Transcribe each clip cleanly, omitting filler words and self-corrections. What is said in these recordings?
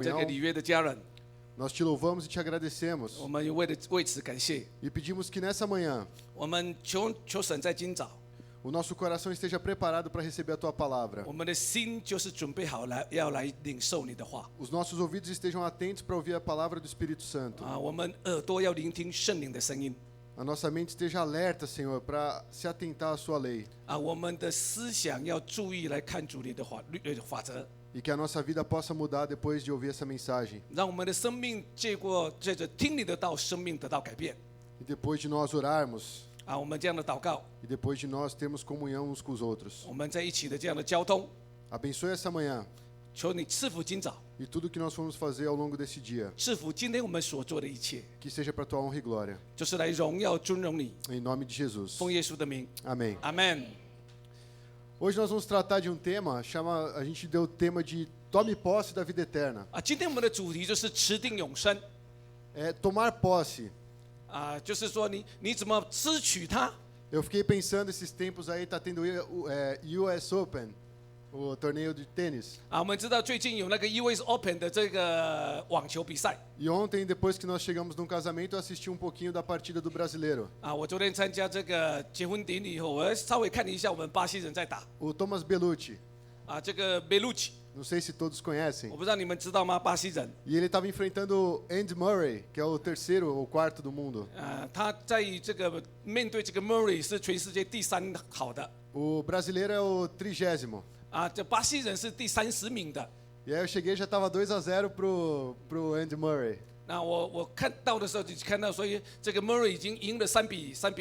这个里约的家人， Nós te louvamos e te agradecemos 我们为此感谢。 e pedimos que nessa manhã 我们求神在今早， o nosso coração esteja preparado para receber a tua palavra. 我们的心就是准备好要来领受你的话 Os nossos ouvidos estejam atentos para ouvir a palavra do Espírito Santo. 啊，我们耳朵要聆听圣灵的声音 A nossa mente esteja alerta, Senhor, para se atentar à sua lei. 啊，我们的思想要注意来看主你的法则， E que a nossa vida possa mudar depois de ouvir essa mensagem. 让我们的生命借着听你的道，生命得到改变 E depois de nós orarmos, 啊。我们这样的祷告， e depois de nós termos comunhão uns com os outros. 我们在一起的这样的交通， Abençoe essa manhã 求你赐福今早， e tudo que nós formos fazer ao longo desse dia. 赐福今天我们所做的一切， Que seja para a tua honra e glória. 就是来荣耀尊荣你， Em nome de Jesus. 奉耶稣的名， Amém. 阿门。 Hoje nós vamos tratar de um tema, a gente deu o tema de tome posse da vida eterna. 啊，今天我们的主题就是持定永生 É tomar posse. 啊，就是说你怎么支取它 Eu fiquei pensando esses tempos aí, tá tendo US Open, o torneio de tênis. 啊。我们知道最近有那个 US Open 的这个网球比赛 E ontem, depois que nós chegamos num casamento, eu assisti um pouquinho da partida do brasileiro. 啊。我昨天参加这个结婚典礼以后，我稍微看了一下我们巴西人在打 O Thomas Bellucci, 啊，这个贝鲁奇， não sei se todos conhecem. 我不知道你们知道吗？巴西人 E ele estava enfrentando o Andy Murray, que é o terceiro ou quarto do mundo. 啊，他在这个面对这个 Murray 是全世界第3好的 O brasileiro é o 30º. 啊，这巴西人是第30名的。 E aí eu cheguei e já estava 2-0 pro Andy Murray. 那我看到的时候就看到，所以这个 Murray 已经赢了2比0。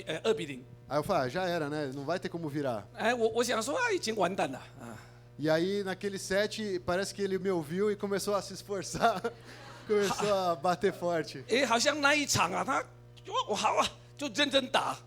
Aí eu falei, já era, né? Não vai ter como virar. 哎，我想说啊，已经完蛋了啊。 E aí, naquele set, parece que ele me ouviu e começou a se esforçar. Começou a bater forte. 哎，好像那一场啊，他好啊，就认真打。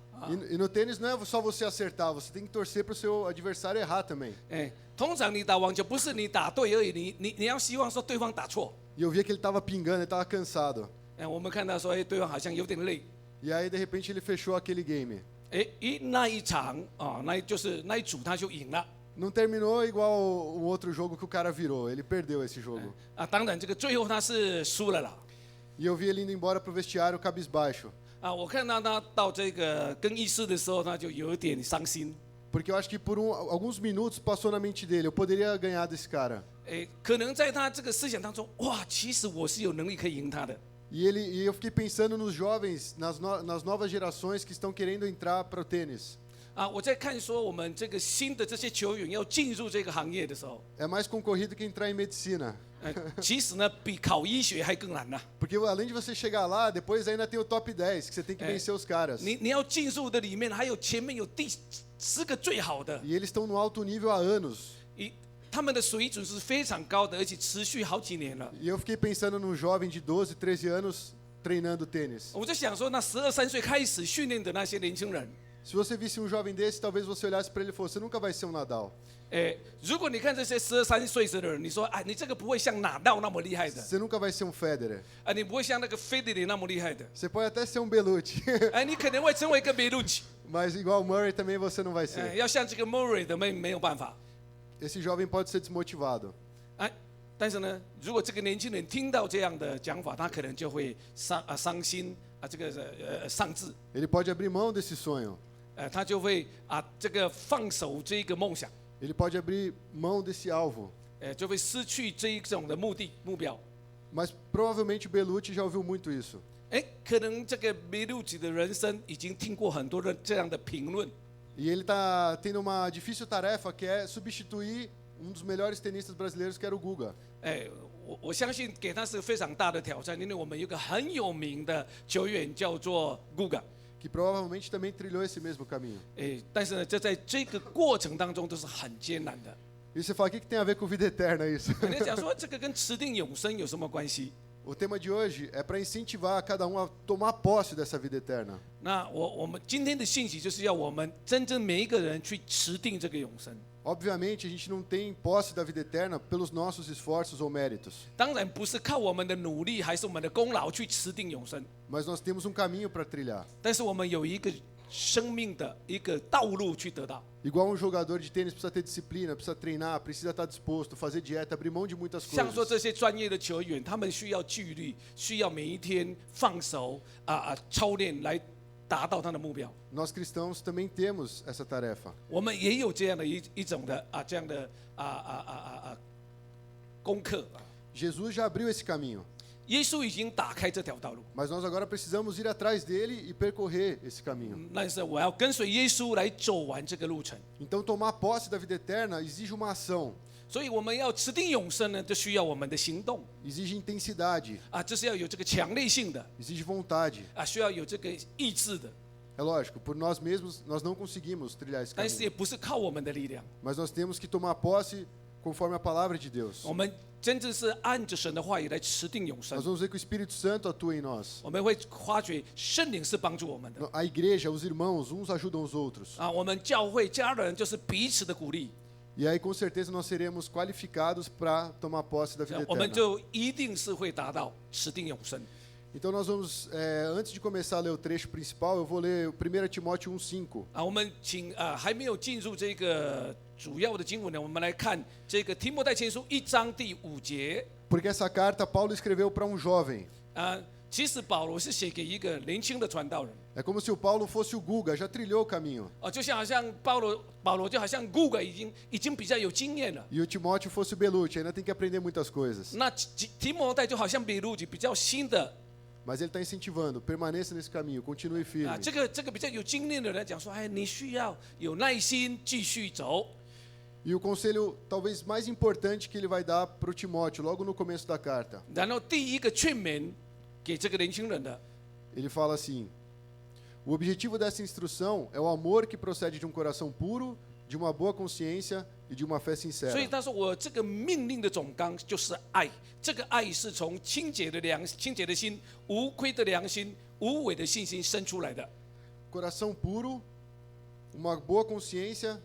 E no tênis não é só você acertar, você tem que torcer para o seu adversário errar também. 哎，通常你打网球不是你打对而已，你要希望说对方打错。 E eu via que ele estava pingando, ele estava cansado. 哎，我们看到说，哎，对方好像有点累。 E aí, de repente, ele fechou aquele game. 哎，那一场啊，就是那一组他就赢了。 Não terminou igual o outro jogo que o cara virou, ele perdeu esse jogo. 啊，当然这个最后他是输了啦。 E eu vi ele indo embora pro vestiário cabisbaixo. 啊，我看到他到这个更衣室的时候，他就有一点伤心。 Porque eu acho que por alguns minutos passou na mente dele, eu poderia ganhar desse cara. 哎，可能在他这个思想当中，哇，其实我是有能力可以赢他的。 E eu fiquei pensando nos jovens, nas novas gerações que estão querendo entrar para o tênis. 啊，我在看说我们这个新的这些球员要进入这个行业的时候， É mais concorrido que entrar em medicina. 其实呢比考医学还更难呐、 Porque além de você chegar lá, depois ainda tem o top 10, que você tem que vencer os caras. 你要进入的里面还有前面有第10个最好的， E eles estão no alto nível há anos. 他们的水准是非常高的，而且持续好几年了。 E eu fiquei pensando num jovem de 12, 13 anos treinando tênis. 我就想说，那12、13岁开始训练的那些年轻人， Se você visse um jovem desse, talvez você olhasse para ele e fosse, você nunca vai ser um Nadal. 哎，如果你看这些12、13岁的人，你说，哎，你这个不会像纳道那么厉害的， Você nunca vai ser um Federer. 啊，你不会像那个费德勒那么厉害的， Você pode até ser um Bellucci. 哎，你可能会成为一个梅鲁奇， Mas igual o Murray também você não vai 哎， ser. 要像这个 Murray 的没有办法。 Esse jovem pode ser desmotivado. 哎，但是呢，如果这个年轻人听到这样的讲法，他可能就会伤心啊，这个丧志， Ele pode abrir mão desse sonho. 他就会这个放手这个梦想， Ele pode abrir mão desse alvo. 就会失去这一种的目标。 Mas provavelmente o Bellucci já ouviu muito isso. 哎，可能这个梅鲁奇的人生已经听过很多的这样的评论， E ele está tendo uma difícil tarefa que é substituir um dos melhores tenistas brasileiros, que era o Guga. 哎，我相信给他是非常大的挑战，因为我们有个很有名的球员叫做 Guga。 Que provavelmente também trilhou esse mesmo caminho. 哎，但是呢，在这个过程当中都是很艰难的。 E você fala, o que tem a ver com vida eterna isso? 人家讲说这个跟持定永生有什么关系？ O tema de hoje é para incentivar cada um a tomar posse dessa vida eterna. 那我们今天的信息就是要我们真正每一个人去持定这个永生。 Obviamente, a gente não tem posse da vida eterna pelos nossos esforços ou méritos. 当然不是靠我们的努力还是我们的功劳去持定永生， Mas nós temos um caminho para trilhar. 但是我们有一个生命的一个道路去得到。 Igual um jogador de tênis precisa ter disciplina, precisa treinar, precisa estar disposto, fazer dieta, abrir mão de muitas 像说 coisas. 这些专业的球员，他们需要纪律，需要每一天放手操练来达到他的目标。 Nós cristãos também temos essa tarefa. 我们也有这样的一种的这样的功课。 Jesus já abriu esse caminho, 耶稣已经打开这条道路， mas nós agora precisamos ir atrás dele e percorrer esse caminho. 但是我要跟随耶稣来走完这个路程。 Então, tomar posse da vida eterna exige uma ação, 所以我们要持定永生呢，就需要我们的行动 exige intensidade, 这是要有这个强烈性的 exige vontade. 需要有这个意志的， É lógico, por nós mesmos nós não conseguimos trilhar esse 但是也 caminho, 不是靠我们的力量， mas nós temos que tomar posse conforme a palavra de Deus. 我们真正是按着神的话语来持定永 Nós 生。 vamos ver que o Espírito Santo atua em nós. 我们会发觉圣灵是帮助我们的 A igreja, os irmãos, uns ajudam os outros. 我们教会家人就是彼此的鼓励， E aí, com certeza, nós seremos qualificados para tomar posse da vida 我们 eterna. 就一定是会达到持定永生。 Então, nós vamos, antes de começar a ler o trecho principal, eu vou ler 1 Timóteo 1,5. 我们请还没有进入这个主要的经文呢，我们来看这个提摩太前书1章第5节。 Porque essa carta Paulo escreveu para um jovem. 其实保罗是写给一个年轻的传道人。 É como se o Paulo fosse o Guga, já trilhou o caminho. 就像好像保罗就好像 Google 已经比较有经验了。 E o Timóteo fosse o Belucci, ainda tem que aprender muitas coisas. 那提摩太就好像比路比较新的 Mas ele está incentivando, permaneça nesse caminho, continue firme. 这个比较有经验的人讲说，你需要有耐心继续走。 E o conselho talvez mais importante que ele vai dar para o Timóteo, logo no começo da carta. 然后第一个劝勉给这个年轻人的， Ele fala assim: o objetivo dessa instrução é o amor que procede de um coração puro, de uma boa consciência e de uma fé 所以 sincera. 他说我这个命令的总纲就是爱，这个爱是从清洁的心、无愧的良心、无伪的信心生出来的。 Coração puro, uma boa consciência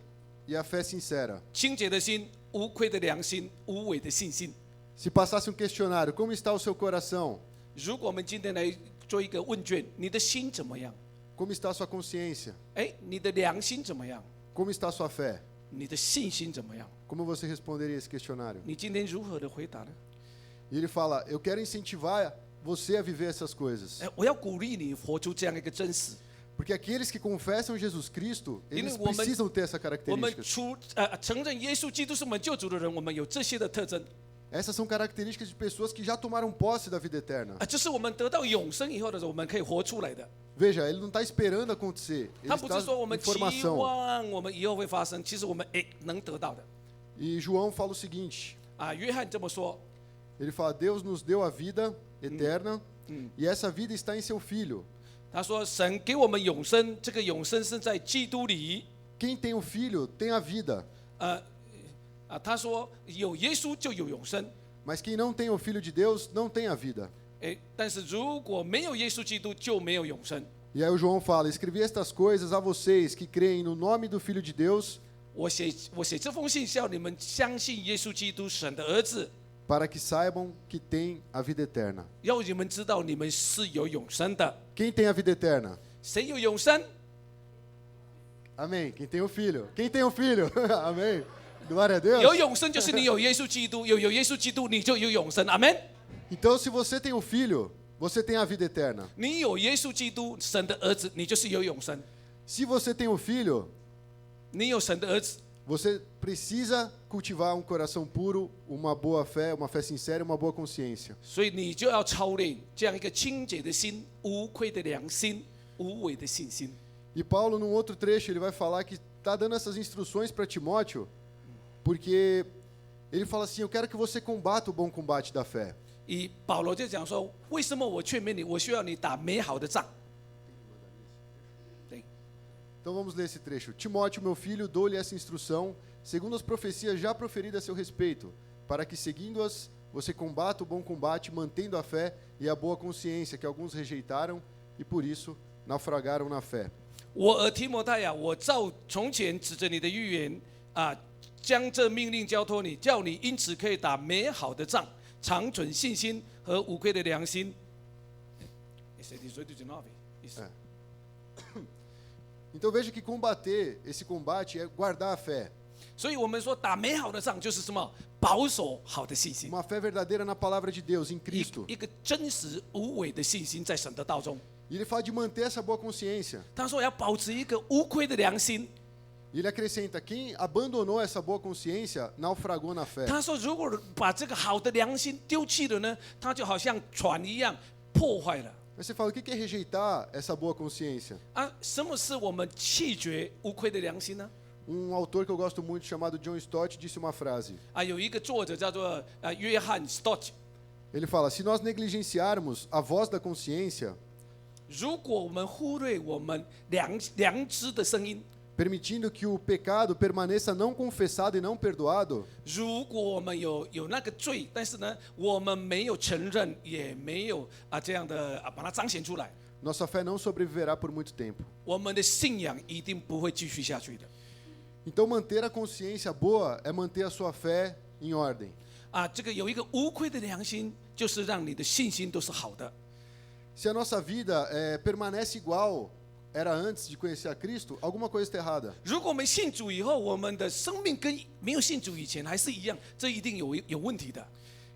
e a fé sincera. 清洁的心、无愧的良心、无伪的信心。 Se passasse um questionário, como está o seu coração? 如果我们今天来做一个问卷，你的心怎么样？ Como está a sua consciência? 你的良心怎么样？ Como está a sua fé? 你的信心怎么样？ Como você responderia esse questionário? 你今天如何的回答呢？ E ele fala: eu quero incentivar você a viver essas coisas. 我要鼓励你活出这样一个真实。 Porque aqueles que confessam Jesus Cristo, eles 因为我们- precisam ter essa 我们 característica. 承认耶稣基督是我们救主的人，我们有这些的特征。 Essas são características de pessoas que já tomaram posse da vida eterna. 这是我们得到永生以后的时候，我们可以活出来的。 Veja, ele não está esperando acontecer. Ele 他不是说我 está 们 em 期 formação. 望我们以后会发生，其实我们能得到的。 E João fala o seguinte: 约翰这么说， ele fala, Deus nos deu a vida eterna e essa vida está em seu Filho. 他说神给我们永生，这个永生是在基督里。 Quem tem o Filho tem a vida, 他说有耶稣就有永生。 mas quem não tem o Filho de Deus não tem a vida. 但是如果没有耶稣基督，就没有永生。 E aí o João fala: escrevi estas coisas a vocês que creem no nome do Filho de Deus, 我写这封信是要你们相信耶稣基督，神的儿子， para que saibam que têm a vida eterna. 要你们知道你们是有永生的。 Quem tem a vida eterna? 谁有永生？ Amém. Quem tem o Filho? Quem tem o Filho? Amém. Glória a Deus. 有永生就是你有耶稣基督，有耶稣基督你就有永生，阿门。 Então, se você tem o Filho, você tem a vida eterna. 你有耶稣基督，神的儿子，你就是有永生。 Se você tem o Filho, 你有神的儿子， você precisa cultivar um coração puro, uma boa fé, uma fé sincera e uma boa consciência. 所以你就要操练这样一个清洁的心、无愧的良心、无伪的信心。 E Paulo, num outro trecho, ele vai falar que está dando essas instruções para Timóteo, porque ele fala assim: eu quero que você combata o bom combate da fé. 保罗就讲说，为什么我劝勉你，我需要你打美好的仗。 Então vamos ler esse trecho. Timóteo, meu filho, dou-lhe essa instrução, segundo as profecias já proferidas a seu respeito, para que, seguindo-as, você combata o bom combate, mantendo a fé e a boa consciência, que alguns rejeitaram e, por isso, naufragaram na fé. 我儿提摩太呀，我照从前指着你的预言将这命令交托你，叫你因此可以打美好的仗，长存信心和无愧的良心。Então veja que combater, esse combate é guardar a fé. 所以我们说打美好的仗就是什么？保守好的信心， Uma fé verdadeira na palavra de Deus, em 一 Cristo. 一个真实无伪的信心在神的道中。 E ele fala de manter essa boa consciência. 他说要保持一个无愧的良心。 E ele acrescenta, quem abandonou essa boa consciência, naufragou na fé. 他说如果把这个好的良心丢弃了呢，他就好像船一样破坏了。 Aí você fala, o que é rejeitar essa boa consciência? 啊，什么是我们弃绝无愧的良心呢？ Autor que eu gosto muito, chamado John Stott, disse uma frase. 啊，有一个作者叫做约翰 Stott。 Ele fala, se nós negligenciarmos a voz da consciência, 如果我们忽略我们良知的声音， permitindo que o pecado permaneça não confessado e não perdoado, 如果我们有那个罪，但是呢，我们没有承认，也没有这样的把它彰显出来， nossa fé não sobreviverá por muito tempo. 我们的信仰一定不会继续下去的。 Então manter a consciência boa é manter a sua fé em ordem. 啊，这个有一个无愧的良心，就是让你的信心都是好的。 Se a nossa vida permanece igual era antes de conhecer a Cristo, alguma coisa está errada. 如果我们信主以后，我们的生命跟没有信主以前还是一样，这一定有问题的。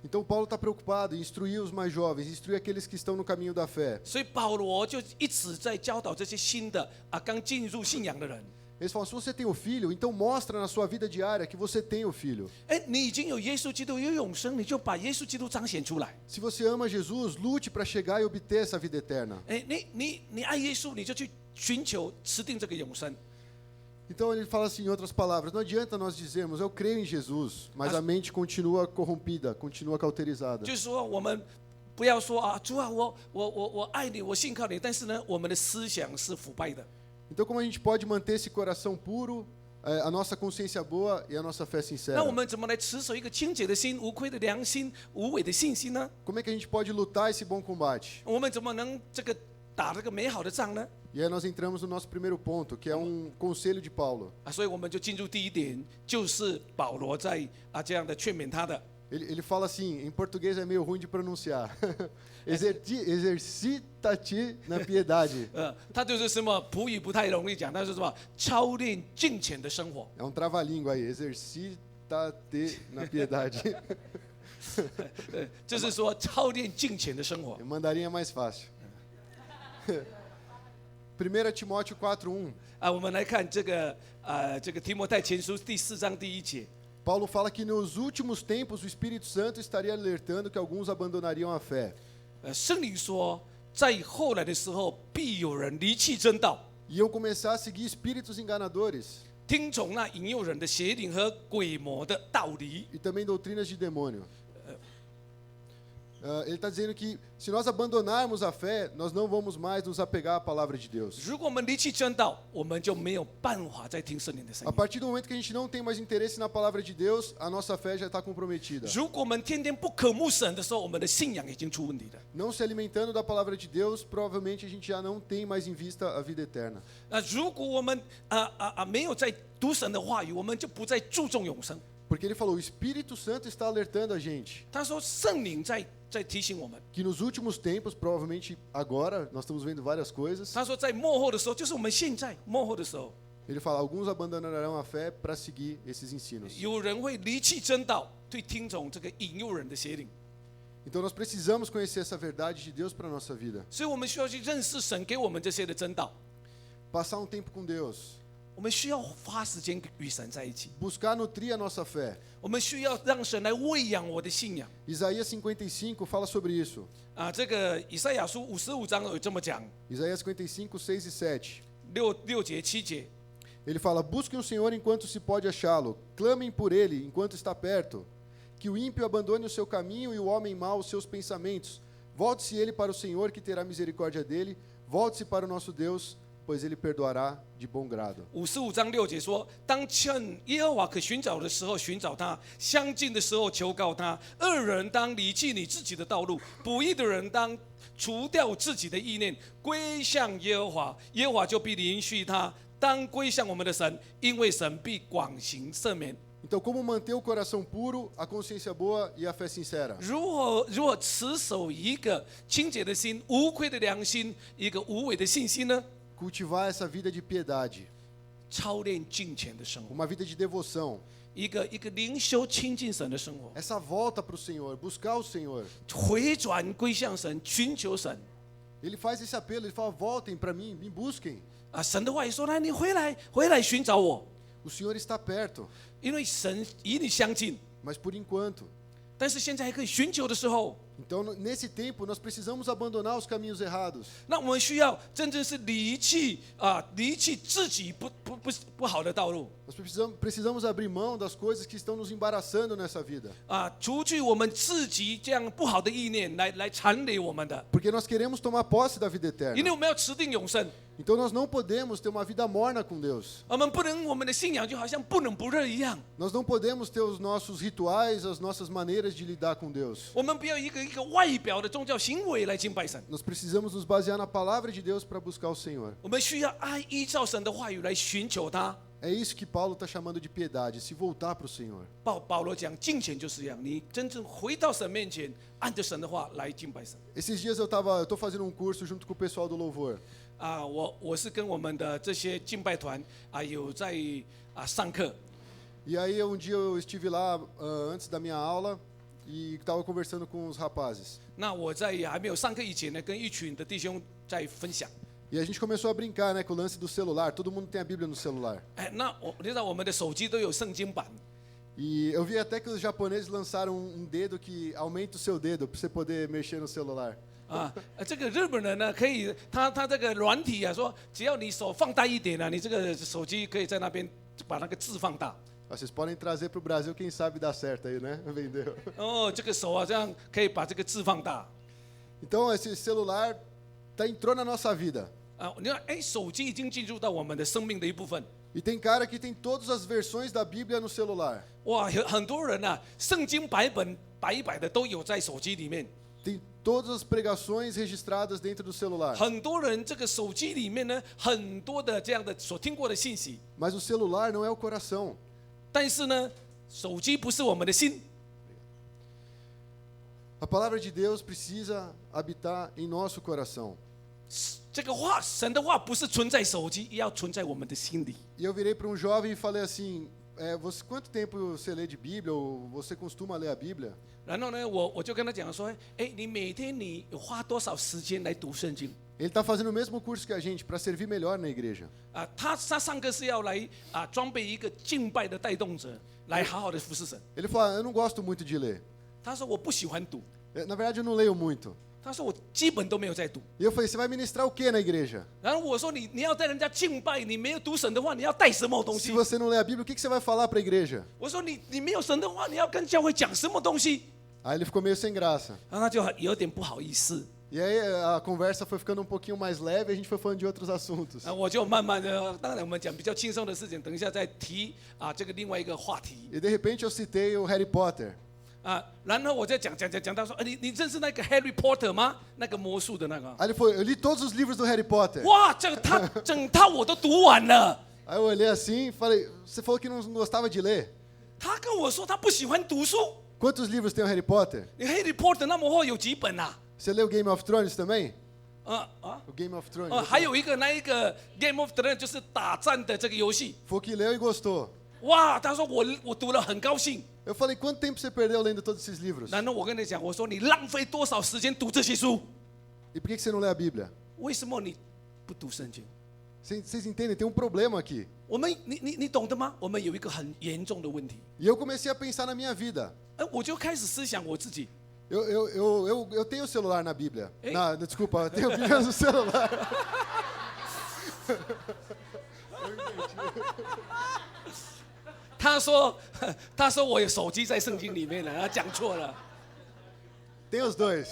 Então Paulo está preocupado em instruir os mais jovens, instruir aqueles que estão no caminho da fé. 所以保罗就一直在教导这些新的刚进入信仰的人。 Eles falam, se você tem o filho, então mostra na sua vida diária que você tem o filho. 哎，你已经有耶稣基督，有永生，你就把耶稣基督彰显出来。 Se você ama Jesus, lute para chegar e obter essa vida eterna. 哎，你爱耶稣，你就去寻求持定这个永生。 Então ele fala assim, em outras palavras, não adianta nós dizermos, eu creio em Jesus, mas a mente continua corrompida, continua cauterizada. 就是说，我们不要说啊，主啊，我爱你，我信靠你，但是呢，我们的思想是腐败的。 Então como a gente pode manter esse coração puro, a nossa consciência boa e a nossa fé sincera? 那我们怎么来持守一个清洁的心、无愧的良心、无伪的信心呢？ Como é que a gente pode lutar esse bom combate? 我们怎么能打这个美好的仗呢？ E aí nós entramos no nosso primeiro ponto, que é conselho de Paulo. 啊，所以我们就进入第一点，就是保罗在这样的劝勉他的。 Ele fala assim, em português é meio ruim de pronunciar. Exercita-te na piedade. 他就是什么普语不太容易讲，他是什么操练敬虔的生活。 É trava-língua aí, exercita-te na piedade. 就是说操练敬虔的生活。 Mandarim é mais fácil. 1 Timóteo 4:1. 啊，我们来看这个提摩太前书第4章第1节。 Paulo fala que nos últimos tempos o Espírito Santo estaria alertando que alguns abandonariam a fé. 圣灵说，在后来的时候，必有人离弃真道， Iam começar a seguir espíritos enganadores 听从那引诱人的邪灵和鬼魔的道理。 e também doutrinas de demônio. Ele está dizendo que se nós abandonarmos a fé, nós não vamos mais nos apegar à palavra de Deus. 如果我们离弃真道，我们就没有办法再听圣灵的声 A 音。 partir do momento que a gente não tem mais interesse na palavra de Deus, a nossa fé já está comprometida. 如果我们天天不渴慕神的时候，我们的信仰已经出问题了。 Não se alimentando da palavra de Deus, provavelmente a gente já não tem mais em vista a vida eterna. 如果我们没有在读神的话语，我们就不再注重永生。 Porque ele falou, o Espírito Santo está alertando a gente 他说圣灵在提醒我们。 que nos últimos tempos, provavelmente agora, nós estamos vendo várias coisas. 他说在末后的时候，就是我们现在末后的时候， Ele fala, alguns abandonarão a fé para seguir esses ensinos. 有人会离弃真道，去听从这个引诱人的邪灵。 Então nós precisamos conhecer essa verdade de Deus para a nossa vida. 所以我们需要去认识神给我们这些的真道。 Passar tempo com Deus. 我们需要花时间与神在一起。 Buscar nutrir a nossa fé. 我们需要让神来喂养我的信仰。 Isaías 55 fala sobre isso. 这个以赛亚书55章有这么讲， Isaías 55, 6 e 7. 6节7节。 Ele fala, busquem o Senhor enquanto se pode achá-lo. Clamem por Ele enquanto está perto. Que o ímpio abandone o seu caminho e o homem mau os seus pensamentos. Volte-se ele para o Senhor, que terá misericórdia dele. Volte-se para o nosso Deus, pois ele perdoará de bom grado. 55章6节说：当趁耶和华可寻找的时候寻找他，相近的时候求告他。恶人当离弃你自己的道路，不义的人当除掉自己的意念，归向耶和华，耶和华就必允许他。当归向我们的神，因为神必广行赦免。 Então, como manter o coração puro, a consciência boa e a fé sincera? 如何持守一个清洁的心、无愧的良心、一个无伪的信心呢？ cultivar essa vida de piedade, 操练敬虔的生活， uma vida de devoção, 一个灵修亲近神的生活， essa volta para o Senhor, buscar o Senhor. 回转归向神，寻求神。 Ele faz esse apelo, ele fala: voltem para mim, me busquem. 啊，神的话语说：“来，你回来寻找我， O Senhor está perto, 因为神与你相近。 mas por enquanto. 但是现在还可以寻求的时候， Então, nesse tempo, nós precisamos abandonar os caminhos errados. 那我们需要真正是离弃自己不好的道路 Nós precisamos abrir mão das coisas que estão nos embaraçando nessa vida. 啊，除去我们自己这样不好的意念来缠累我们的， Porque nós queremos tomar posse da vida 因为 eterna. 我们要持定永生， Então, nós não podemos ter uma vida morna com Deus. 我们的信仰就好像不冷不热一样， Nós não podemos ter os nossos rituais, as nossas maneiras de lidar com Deus. 我们不要一个外表的宗教行为来敬拜神， Nós precisamos nos basear na palavra de Deus para buscar o Senhor. 我们需要依照神的话语来寻求他。 É isso que Paulo está chamando de piedade, se voltar para o Senhor. 保罗讲，敬虔就是这样，你真正回到神面前，按着神的话来敬拜神。 Esses dias eu estou fazendo um curso junto com o pessoal do Louvor. 啊，我是跟我们的这些敬拜团有在上课。 E aí um dia eu estive lá antes da minha aula e estava conversando com os rapazes. 那我在还没有上课以前呢，跟一群的弟兄在分享。 E a gente começou a brincar, né, com o lance do celular. Todo mundo tem a Bíblia no celular. 你知道我们的手机都有圣经版 E eu vi até que os japoneses lançaram um dedo que aumenta o seu dedo para você poder mexer no celular. 啊，这个日本人呢，可以他这个软体说只要你手放大一点你这个手机可以在那边把那个字放大。 Vocês podem trazer para o Brasil, quem sabe dá certo aí, né? Vendeu. 哦，这个手这样可以把这个字放大。 Então esse celular entrou na nossa vida. 你看，手机已经进入到我们的生命的一部分。 E tem cara que tem todas as versões da Bíblia no celular. 哇，很多人圣经白一百的都有在手机里面。 Tem todas as pregações registradas dentro do celular. 很多人这个手机里面呢，很多的这样的所听过的信息， Mas o celular não é o coração. 但是呢，手机不是我们的心。 A palavra de Deus precisa habitar em nosso coração. 这个话，神的话不是存在手机，也要存在我们的心里。 E eu virei para um jovem e falei assim: quanto tempo você lê de Bíblia ou você costuma ler a Bíblia? 然后呢，我就跟他讲说，你每天你有花多少时间来读圣经？ Ele está fazendo o mesmo curso que a gente para servir melhor na igreja. 他上课是要来装备一个敬拜的带动者，来好好的服侍神。 Ele falou: eu não gosto muito de ler. 他说我不喜欢读， Na verdade, eu não leio muito. 他说我基本都没有在读。 E eu falei: você vai ministrar o que na igreja? 然后我说你要带人家敬拜，你没有读神的话，你要带什么东 Se 西？ você não lê a Bíblia, o que você vai falar para a igreja? 我说你没有神的话，你要跟教会讲什么东西？ Aí ele ficou meio sem graça. 然后他就有点不好意思。 E aí a conversa foi ficando um pouquinho mais leve e a gente foi falando de outros assuntos. 我就慢慢的，当然我们讲比较轻松的事情，等一下再提这个另外一个话题 E de repente eu citei o Harry Potter. 然后我再讲到说，你认识那个 Harry Potter 吗？那个魔术的那个。 Aí ele foi: eu li todos os livros do Harry Potter. 哇，这个他整套我都读完了。 Aí eu olhei assim e falei: você falou que não gostava de ler? 他跟我说他不喜欢读书。 Quantos livros tem o Harry Potter? 你 Harry Potter 那么厚有几本啊？ Você leu Game of Thrones também? 啊 O Game of Thrones. 还有一个那一个 Game of Thrones 就是打战的这个游戏。 Foi o que leu e gostou. 哇，他说我读了很高兴。 Eu falei: quanto tempo você perdeu lendo todos esses livros? 然后我跟你讲，我说你浪费多少时间读这些书？ E por que você não lê a Bíblia? 为什么你不读圣经？ Vocês entendem? Tem um problema aqui. 你懂得吗？我们有一个很严重的问题。 E eu comecei a pensar na minha vida. 我就开始思想我自己。 Eu tenho o celular na Bíblia. Ei. Desculpa, eu tenho a Bíblia no celular. 他说我有手机在圣经里面了，他讲错了。 Tem os dois.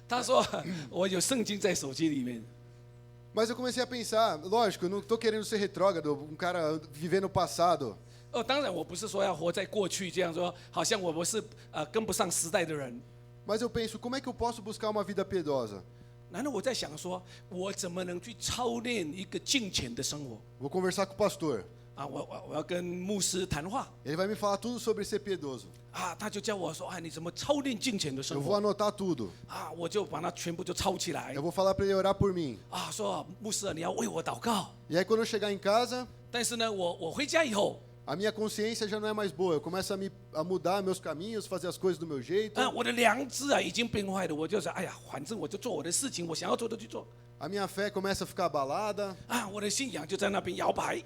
他说我有圣经在手机里面。 Mas eu comecei a pensar, lógico, eu não estou querendo ser retrógrado, um cara viver no passado. 当然我不是说要活在过去这样说，好像我是跟不上时代的人。 Mas eu penso, como é que eu posso buscar uma vida piedosa? 然后我在想说，我怎么能去操练一个敬虔的生活？ Vou conversar com o pastor. 啊，我要跟牧师谈话 Ele vai me falar tudo sobre ser piedoso. 啊，他就叫我说，哎，你怎么操练敬虔的 Eu 生 vou 活 anotar tudo. 啊？我就把它全部就抄起来 Eu vou falar para ele orar por mim. 啊，说牧师啊，你要为我祷告。 E aí quando eu chegar em casa, 但是呢，我回家以后 a minha consciência já não é mais boa. Eu começo a mudar meus caminhos, fazer as coisas do meu jeito. 啊，我的良知啊已经变坏了，我就说，哎呀，反正我就做我的事情，我想要做的去做 A minha fé começa a ficar abalada 啊，我的信仰就在那边摇摆。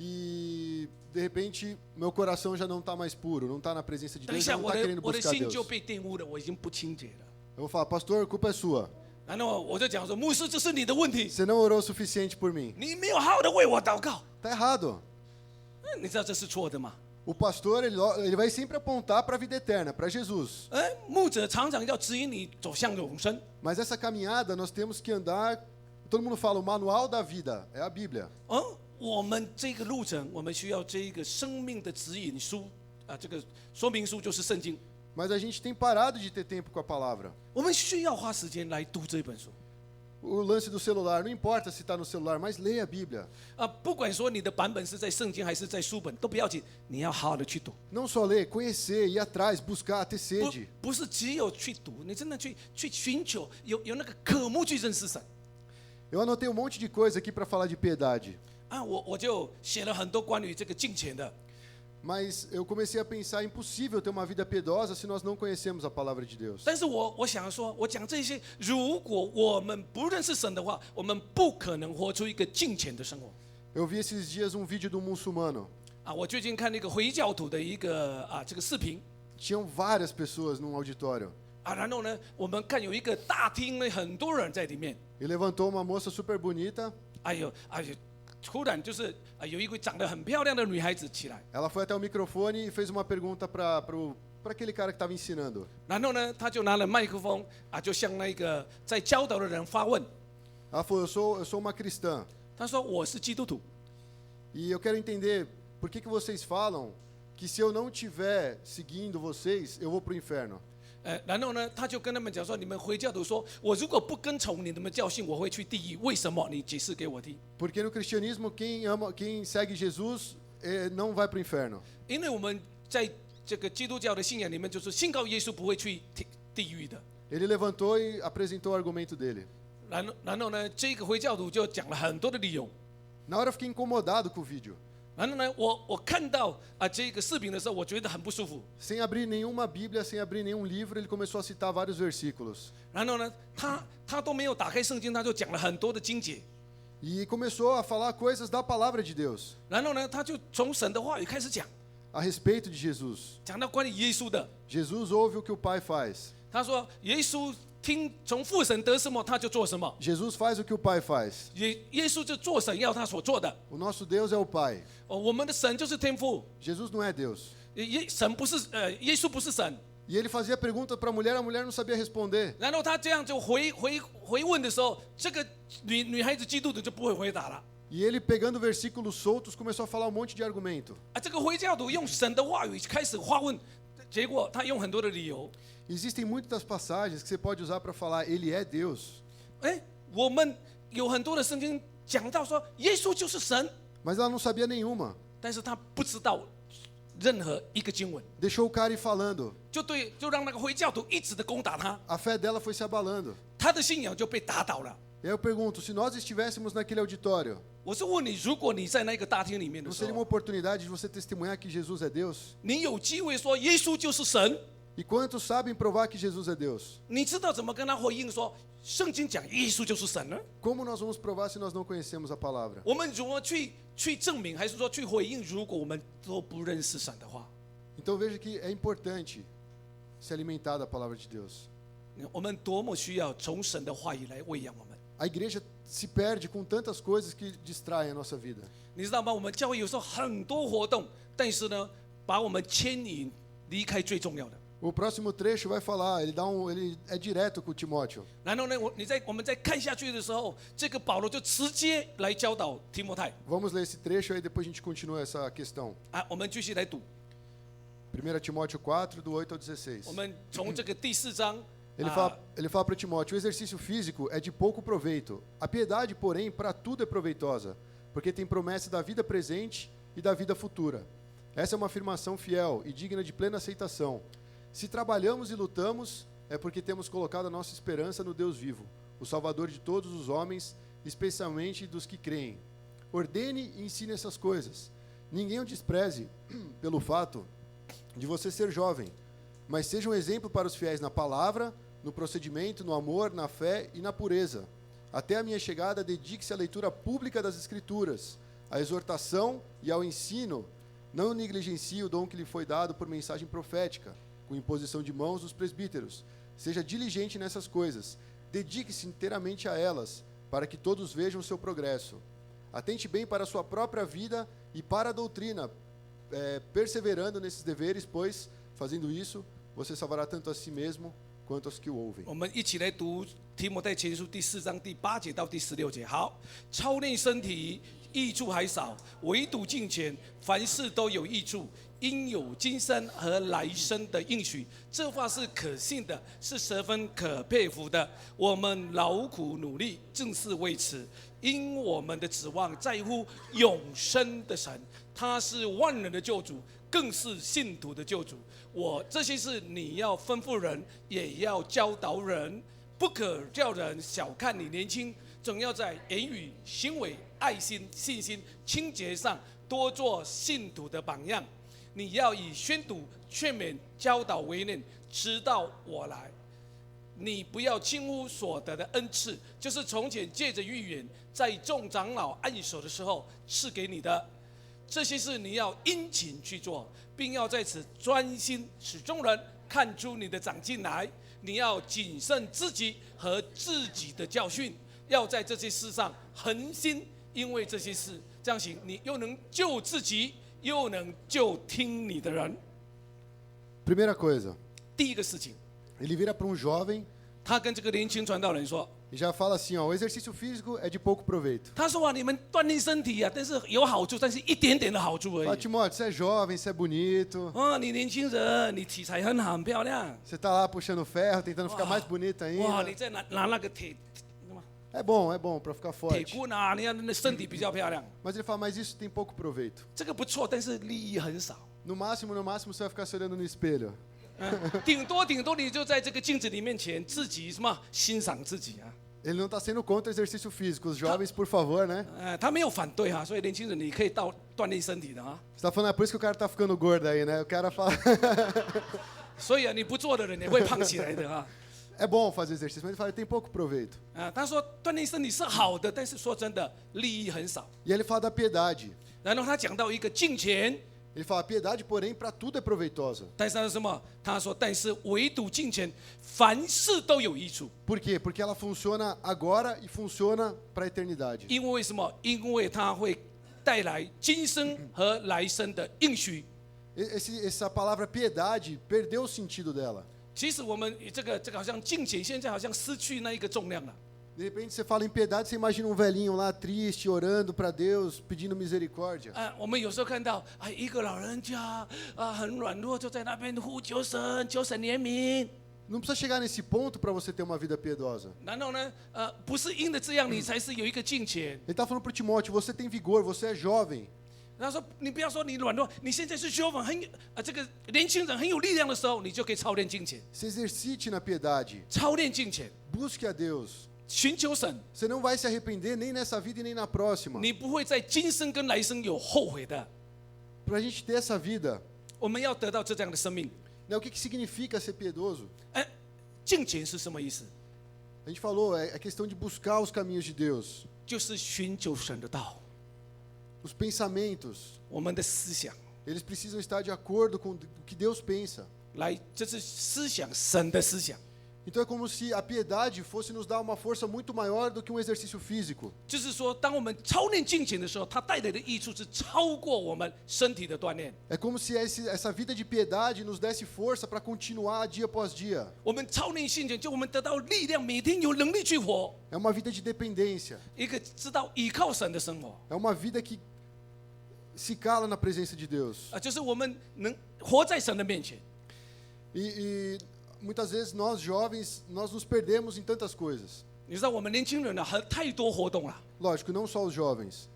e de repente meu coração já não está mais puro, não está na presença de 等一 Deus, 下， já não 我 está 的 querendo 我的 buscar 心 Deus. 就被玷污了，我已经不清洁了。 Eu vou falar, pastor, a culpa é sua. 然后我就讲说，牧师，这是你的问题， Você não orou o suficiente por mim. 你没有好好的为我祷告。 Tá errado. 你知道这是错的吗？ O pastor, ele vai sempre apontar para a vida eterna, para Jesus. 牧者常常要指引你走向永生。 Mas essa caminhada nós temos que andar. Todo mundo fala, o manual da vida é a Bíblia. 我们这个路程，我们需要这个生命的指引书啊，这个说明书就是圣经。 Mas a gente tem parado de ter tempo com a palavra. 我们需要花时间来读这本书 O lance do celular, não importa se está no celular, mas leia a Bíblia. 啊，不管说你的版本是在圣经还是在书本都不要紧，你要好好的去读。 Não só ler, conhecer, ir atrás, buscar, ter 不 sede. 不是只有去读，你真的去寻求，有那个渴慕去认识神 Eu anotei um monte de coisa aqui para falar de piedade. 啊。我就写了很多关于这个敬虔的 Mas eu comecei a pensar, é impossível ter uma vida piedosa se nós não conhecemos a palavra de Deus. 但是我想说，我讲这些，如果我们不认识神的话，我们不可能活出一个敬虔的生活 Eu vi esses dias um vídeo do muçulmano. 啊。我最近看那个回教徒的一个这个视频 Tinham várias pessoas num auditório. 啊，然后呢，我们看有一个大厅呢，很多人在里面， E levantou uma moça super bonita. 哎呦，突然就是有一个长得很漂亮的女孩子起来， Ela foi até o microfone e fez uma pergunta para aquele cara que estava ensinando. 然后呢，她就拿了麦克风啊，就向那个在教导的人发问。 Ela falou, eu sou uma cristã. 她说我是基督徒， E eu quero entender por que vocês falam que se eu não estiver seguindo vocês, eu vou para o inferno. 然后呢，他就跟他们讲说，你们回教徒说，我如果不跟从你们教训，我会去地狱，为什么？你解释给我听。 Porque no cristianismo, quem segue Jesus não vai para o inferno. 因为我们在这个基督教的信仰里面，就是信靠耶稣不会去地狱的。 Ele levantou e apresentou o argumento dele. 然后呢，这个回教徒就讲了很多的理由。 Na hora eu fiquei incomodado com o vídeo. 然后呢，我看到这个视频的时候，我觉得很不舒服。 Sem abrir nenhuma Bíblia, sem abrir nenhum livro, ele começou a citar vários versículos. 然后呢，他都没有打开圣经，他就讲了很多的经节。 E começou a falar coisas da palavra de Deus, 然后呢，他就从神的话语开始讲， a respeito de Jesus. 讲到关于耶稣的。 Jesus ouve o que o Pai faz. 他说，耶稣从父神得什么，他就做什么。 Jesus faz o que o Pai faz. 耶稣就做神要他所做的。 O nosso Deus é o Pai. 我们的神就是天父， Jesus não é Deus. 神不是耶稣不是神。 E ele fazia pergunta para a mulher não sabia responder. 然后他这样就回问的时候，这个女孩子基督徒就不会回答了。 E ele, pegando versículos soltos, começou a falar um monte de argumento. 这个回教徒用神的话语开始发问，结果他用很多的理由。 Existem muitas passagens que você pode usar para falar Ele é Deus. 我们有很多的圣经讲到说耶稣就是神， Mas ela não sabia nenhuma. 但是他不知道任何一个经文， Deixou o cara ir falando. 就让那个回教徒一直的攻打他， A fé dela foi se abalando. 他的信仰就被打倒了。 E aí eu pergunto, se nós estivéssemos naquele auditório, 我是问你，如果你在那个大厅里面的 não 时 seria uma 候， oportunidade de você testemunhar que Jesus é Deus? 你有机会说耶稣就是神， E quantos sabem provar que Jesus é Deus? 你知道怎么跟他回应说圣经讲耶稣就是神呢？ Como nós vamos provar se nós não conhecemos a palavra? 我们如何去证明，还是说去回应？如果我们都不认识神的话， Então veja que é importante se alimentar da palavra de Deus. 我们多么需要从神的话语来喂养我们。 A igreja se perde com tantas coisas que distraem a nossa vida. 你知道吗？我们教会有时候很多活动，但是呢，把我们牵引离开最重要的。 O próximo trecho vai falar, ele é direto com o Timóteo. 然后呢，我们在看下去的时候，这个保罗就直接来教导提摩太 Vamos ler esse trecho aí depois a gente continua essa questão. 我们继续来读。 1 Timóteo 4, do 8 ao 16. 我们从这个第4章 Ele fala para Timóteo, o exercício físico é de pouco proveito. A piedade, porém, para tudo é proveitosa, porque tem promessa da vida presente e da vida futura. Essa é uma afirmação fiel e digna de plena aceitação. Se trabalhamos e lutamos, é porque temos colocado a nossa esperança no Deus vivo, o Salvador de todos os homens, especialmente dos que creem. Ordene e ensine essas coisas. Ninguém o despreze pelo fato de você ser jovem, mas seja um exemplo para os fiéis na palavra, no procedimento, no amor, na fé e na pureza. Até a minha chegada, dedique-se à leitura pública das Escrituras, à exortação e ao ensino. Não negligencie o dom que lhe foi dado por mensagem profética, com imposição de mãos dos presbíteros. Seja diligente nessas coisas. Dedique-se inteiramente a elas, para que todos vejam o seu progresso. Atente bem para a sua própria vida e para a doutrina, perseverando nesses deveres, pois, fazendo isso, você salvará tanto a si mesmo quanto aos que o ouvem. 我们一起来读提摩太前书第4章第8节到第16节。好，操练身体益处还少，唯独敬虔，凡事都有益处，因有今生和来生的应许。这话是可信的，是十分可佩服的。我们劳苦努力，正是为此，因我们的指望在乎永生的神，他是万人的救主，更是信徒的救主。这些事你要吩咐人，也要教导人，不可叫人小看你年轻，总要在言语、行为、爱心、信心、清洁上多做信徒的榜样。你要以宣读、劝勉、教导为念，直到我来。你不要轻忽所得的恩赐，就是从前借着预言，在众长老按手的时候赐给你的。这些事你要殷勤去做，并要在此专心，使众人看出你的长进来。你要谨慎自己和自己的教训，要在这些事上恒心，因为这些事这样行，你又能救自己，又能救听你的人。 Primeira coisa, 第一个事情， ele vira para um jovem 他跟这个年轻传道人说 e já fala assim, ó, o exercício físico é de pouco proveito.：“ 他说啊，你们锻炼身体啊，但是有好处，但是一点点的好处而 Fala, 已。 Timóteo, você é jovem, você é bonito, 你年轻人，你体材很好，很漂亮。 você tá lá puxando ferro, tentando ficar mais bonito 哇， ainda. 你在拿那个铁 É bom para ficar 铁 forte. 棍啊，你看那身体比较漂亮， Mas ele fala, mas isso tem pouco proveito. 这个不错，但是利益很少。 No máximo, você vai ficar se olhando no espelho. 顶多你就在这个镜子里面前自己什么欣赏自己啊。 Ele não está sendo contra o exercício físico. Os jovens, por favor, né? 他没有反对哈，所以年轻人你可以锻炼身体的啊。 Você tá falando, é por isso que o cara tá ficando gordo aí, né? O cara fala, 所以啊，你不做的人也会胖起来的啊。 é bom fazer exercício, mas ele fala, tem pouco proveito. 他说锻炼身体是好的，但是说真的，利益很少。 E aí ele fala da piedade. 然后他讲到一个敬虔， Ele fala, a piedade, porém, para tudo é proveitosa. 但是他说什么？他说，但是唯独敬虔，凡事都有益处。 Por quê? Porque ela funciona agora e funciona para a eternidade. 因为什么？因为它会带来今生和来生的应许。 Essa palavra piedade perdeu o sentido dela. 其实我们这个好像敬虔，现在好像失去那一个重量了。 De repente você fala em piedade, você imagina um velhinho lá triste, orando para Deus, pedindo misericórdia. 我们有时候看到，一个老人家很软弱，就在那边呼求神，求神怜悯。 Não precisa chegar nesse ponto para você ter uma vida piedosa. 然后呢，不是因着这样你才是有一个敬虔。 Ele está falando para o Timóteo, você tem vigor, você é jovem. 他说：“你不要说你软弱，你现在是修粉这个年轻人很有力量的时候，你就可以操练敬虔， Se exercite na piedade. 操练敬虔， Busque a Deus. 寻求神， Você não vai se arrepender nem nessa vida e nem na próxima. 你不会在今生跟来生有后悔的。 Para a gente ter essa vida, 我们要得到这样的生命。 né, o que significa ser piedoso? 敬虔是什么意思？ A gente falou, é questão de buscar os caminhos de Deus. 就是寻求神的道， Os pensamentos, 我们的思想， eles precisam estar de acordo com o que Deus pensa. 这是思想神的思想。 Então é como se a piedade fosse nos dar uma força muito maior do que um exercício físico. 就是说，当我们操练敬虔的时候，它带来的益处是超过我们身体的锻炼。 É como se essa vida de piedade nos desse força para continuar dia após dia. 我们操练敬虔，就我们得到力量，每天有能力去活， É uma vida de dependência. 一个知道依靠神的生活。 É uma vida que se cala na presença de Deus. 就是我们能活在神的面前。 E muitas vezes nós jovens, nós nos perdemos em tantas coisas. 你知道我们年轻人太多活动了， Lógico, não só os jovens.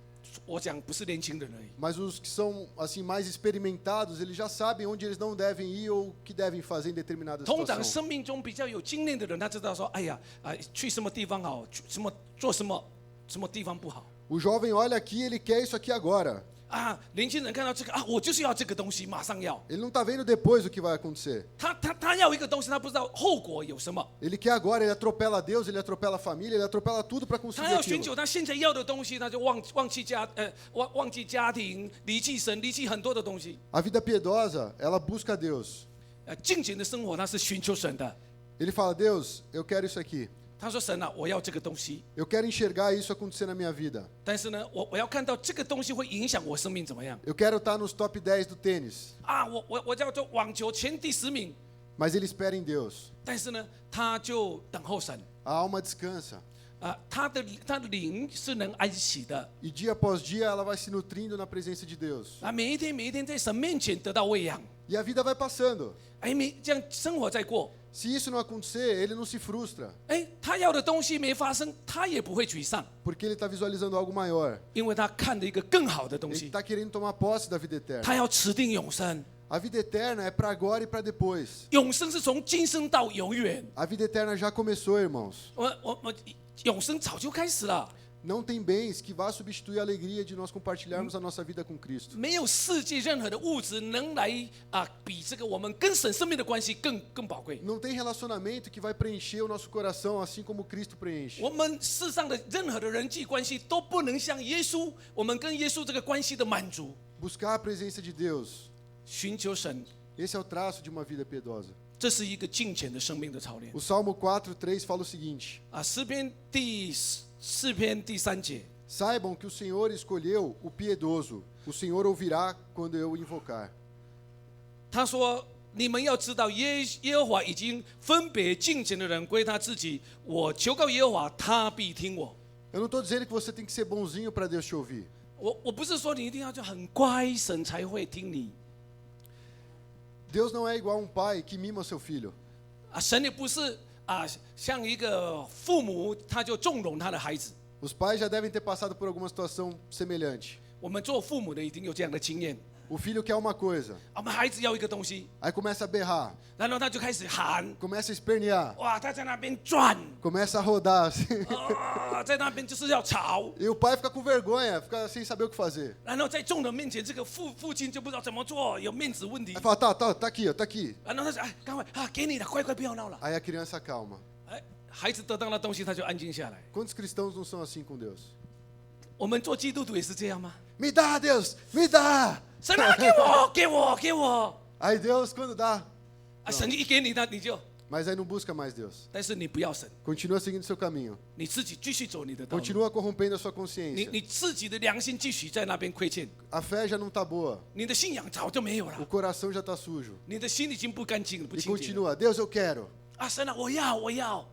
我讲不是年轻人而已。 Mas os que são assim mais experimentados, eles já sabem onde eles não devem ir ou o que devem fazer em determinada 通常 situação. 生命中比较有经验的人，他知道说，哎呀，去什么地方好，做什么地方不好。 O jovem olha aqui, ele quer isso aqui agora. 年轻人看到这个我就是要这个东西，马上要。 Ele não está vendo depois o que vai acontecer. 他要一个东西，他不知道后果有什么。 Ele quer agora, ele atropela Deus, ele atropela a família, ele atropela tudo para 他 conseguir 要寻 aquilo. 求他现在要的东西，他就忘记家庭，离弃神，离弃很多的东西。 A vida piedosa, ela busca Deus. 敬虔的生活，他是寻求神的。 Ele fala: Deus, eu quero isso aqui. 他说：“神啊，我要这个东西， Eu quero enxergar isso acontecer na minha vida. 但是呢，我要看到这个东西会影响我生命怎么样 Eu quero estar nos top 10 do tênis. 我叫做网球前第10名， Mas ele espera em Deus. 但是呢，他就等候神 A alma descansa. 他的灵是能安息的 E dia após dia ela vai se nutrindo na presença de Deus. 每一天在神面前得到喂养， E a vida vai passando. 这样生活在过。 Se isso não acontecer, ele não se frustra. 他要的东西没发生，他也不会沮丧， Porque ele está visualizando algo maior. 因为他看了一个更好的东 Ele 西， está querendo tomar posse da vida eterna. 他要持定永生。 A vida eterna é para agora e para depois. 永生是从今生到永远， A vida eterna já começou, irmãos. 永生早就开始了。 Não tem bens que vá substituir a alegria de nós compartilharmos a nossa vida com Cristo. 没有世界任何的物质能来比这个我们跟神生命的关系更宝贵。 Não tem relacionamento que vai preencher o nosso coração assim como Cristo preenche. 我们世上的任何的人际关系都不能像耶稣，我们跟耶稣这个关系的满足。 Buscar a presença de Deus. 寻求神， Esse é o traço de uma vida piedosa. 这是一个敬虔的生命的操练。 O Salmo 4:3 fala o seguinte: 诗篇第4篇第3节， Saibam que o Senhor escolheu o piedoso. O Senhor ouvirá quando eu o invocar. 他说：“你们要知道耶和华已经分别敬虔的人归他自己，我求告耶和华，他必听我。” Eu não estou dizendo que você tem que ser bonzinho para Deus te ouvir. 我不是说你一定要就很乖，神才会听你。 Deus não é igual a um pai que mima o seu filho. 神也不是像一个父母，他就纵容他的孩子。 Os pais já devem ter passado por alguma situação semelhante. 我们做父母的一定有这样的经验。 O filho quer uma coisa, 我们孩子要一个东西， aí começa a berrar, 然后他就开始喊， começa a espernear, 哇，他在那边转， começa a rodar assim. 在那边就是要吵。 E o pai fica com vergonha, fica sem saber o que fazer. 然后在众人面前，这个父亲就不知道怎么做，有面子问题 Aí。fala: tá aqui, ó, tá aqui. 然后他说：“赶快给你了，快不要闹了。 Aí a criança calma. 孩子得到了东西，他就安静下来。 Quantos cristãos não são assim com Deus? 我们做基督徒也是这样吗？ Me dá, Deus, me dá. 神啊，给我！ Aí Deus, quando dá, 神一给你，你就， mas aí não busca mais Deus. 但是你不要神， Continua seguindo seu caminho. 你自己继续走你的道路， Continua corrompendo a sua consciência. 你自己的良心继续在那边亏欠， A fé já não está boa. 你的信仰早就没有 O 了， coração já está sujo. 你的心已经不干净了，不 E 清净了。 continua: Deus, eu quero. 神啊，我要！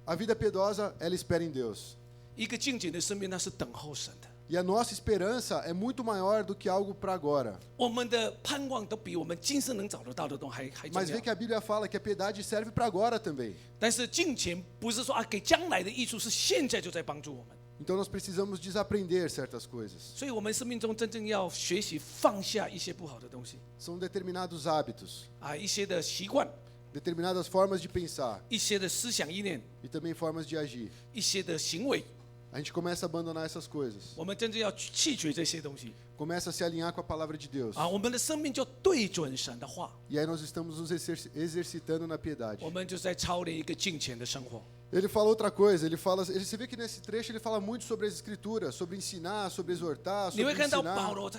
A vida piedosa, ela espera em Deus. 一个敬虔的生命，那是等候神的。 E a nossa esperança é muito maior do que algo para agora. 我们的盼望都比我们今生能找得到的东西还重 Mas vê 要 que。a Bíblia fala que a piedade serve para agora também. 但是敬虔不是说给将来的益处，是现在就在帮助我们。 Então nós precisamos desaprender certas coisas. 所以，我们生命中真正要学习放下一些不好的东西 São determinados hábitos, 一些的习惯， determinadas formas de pensar 一些的思想意念， e também formas de agir. 一些的行为， A gente começa a abandonar essas coisas. 我们真正要弃绝这些东西 Começa a se alinhar com a palavra de Deus. 我们的生命就对准神的话， E aí nós estamos nos exercitando na piedade. 我们就在操练一个敬虔的生活。 Ele fala outra coisa, você vê que nesse trecho ele fala muito sobre as escrituras, sobre ensinar, sobre exortar, 你 sobre 会看到保 ensinar. 罗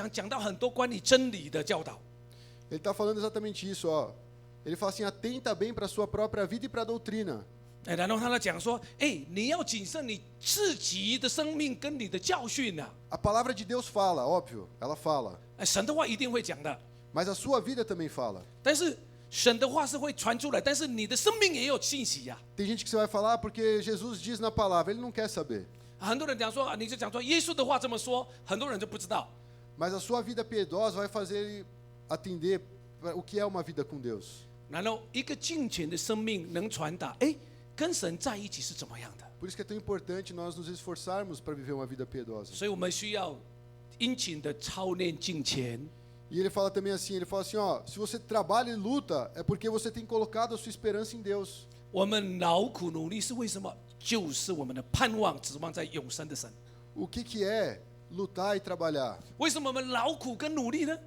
讲到很多关于真理的教导。 Ele está falando exatamente isso, ó. Ele fala assim: atenta bem para a sua própria vida e para a doutrina. 然后他在讲说，你要谨慎你自己的生命跟你的教训啊。 A palavra de Deus fala, óbvio, ela fala. 神的话一定会讲的， Mas a sua vida também fala. 但是神的话是会传出来，但是你的生命也有信息呀。 Tem gente que você vai falar porque Jesus diz na palavra, ele não quer saber. 很多人讲说，你就讲说耶稣的话这么说，很多人就不知道。 Mas a sua vida piedosa vai fazer ele atender o que é uma vida com Deus. 然后一个敬虔的生命能传达，跟神在一起是怎么样的？ Por isso que é tão importante nós nos esforçarmos para viver uma vida piedosa. 所以我们需要殷勤的操练敬虔。 E ele fala também assim, ele fala assim, ó, se você trabalha e luta, é porque você tem colocado a sua esperança em Deus. 我们劳苦努力是为什么？就是我们的盼望指望在永生的神。 O que é lutar e trabalhar? 为什么我们劳苦跟努力呢？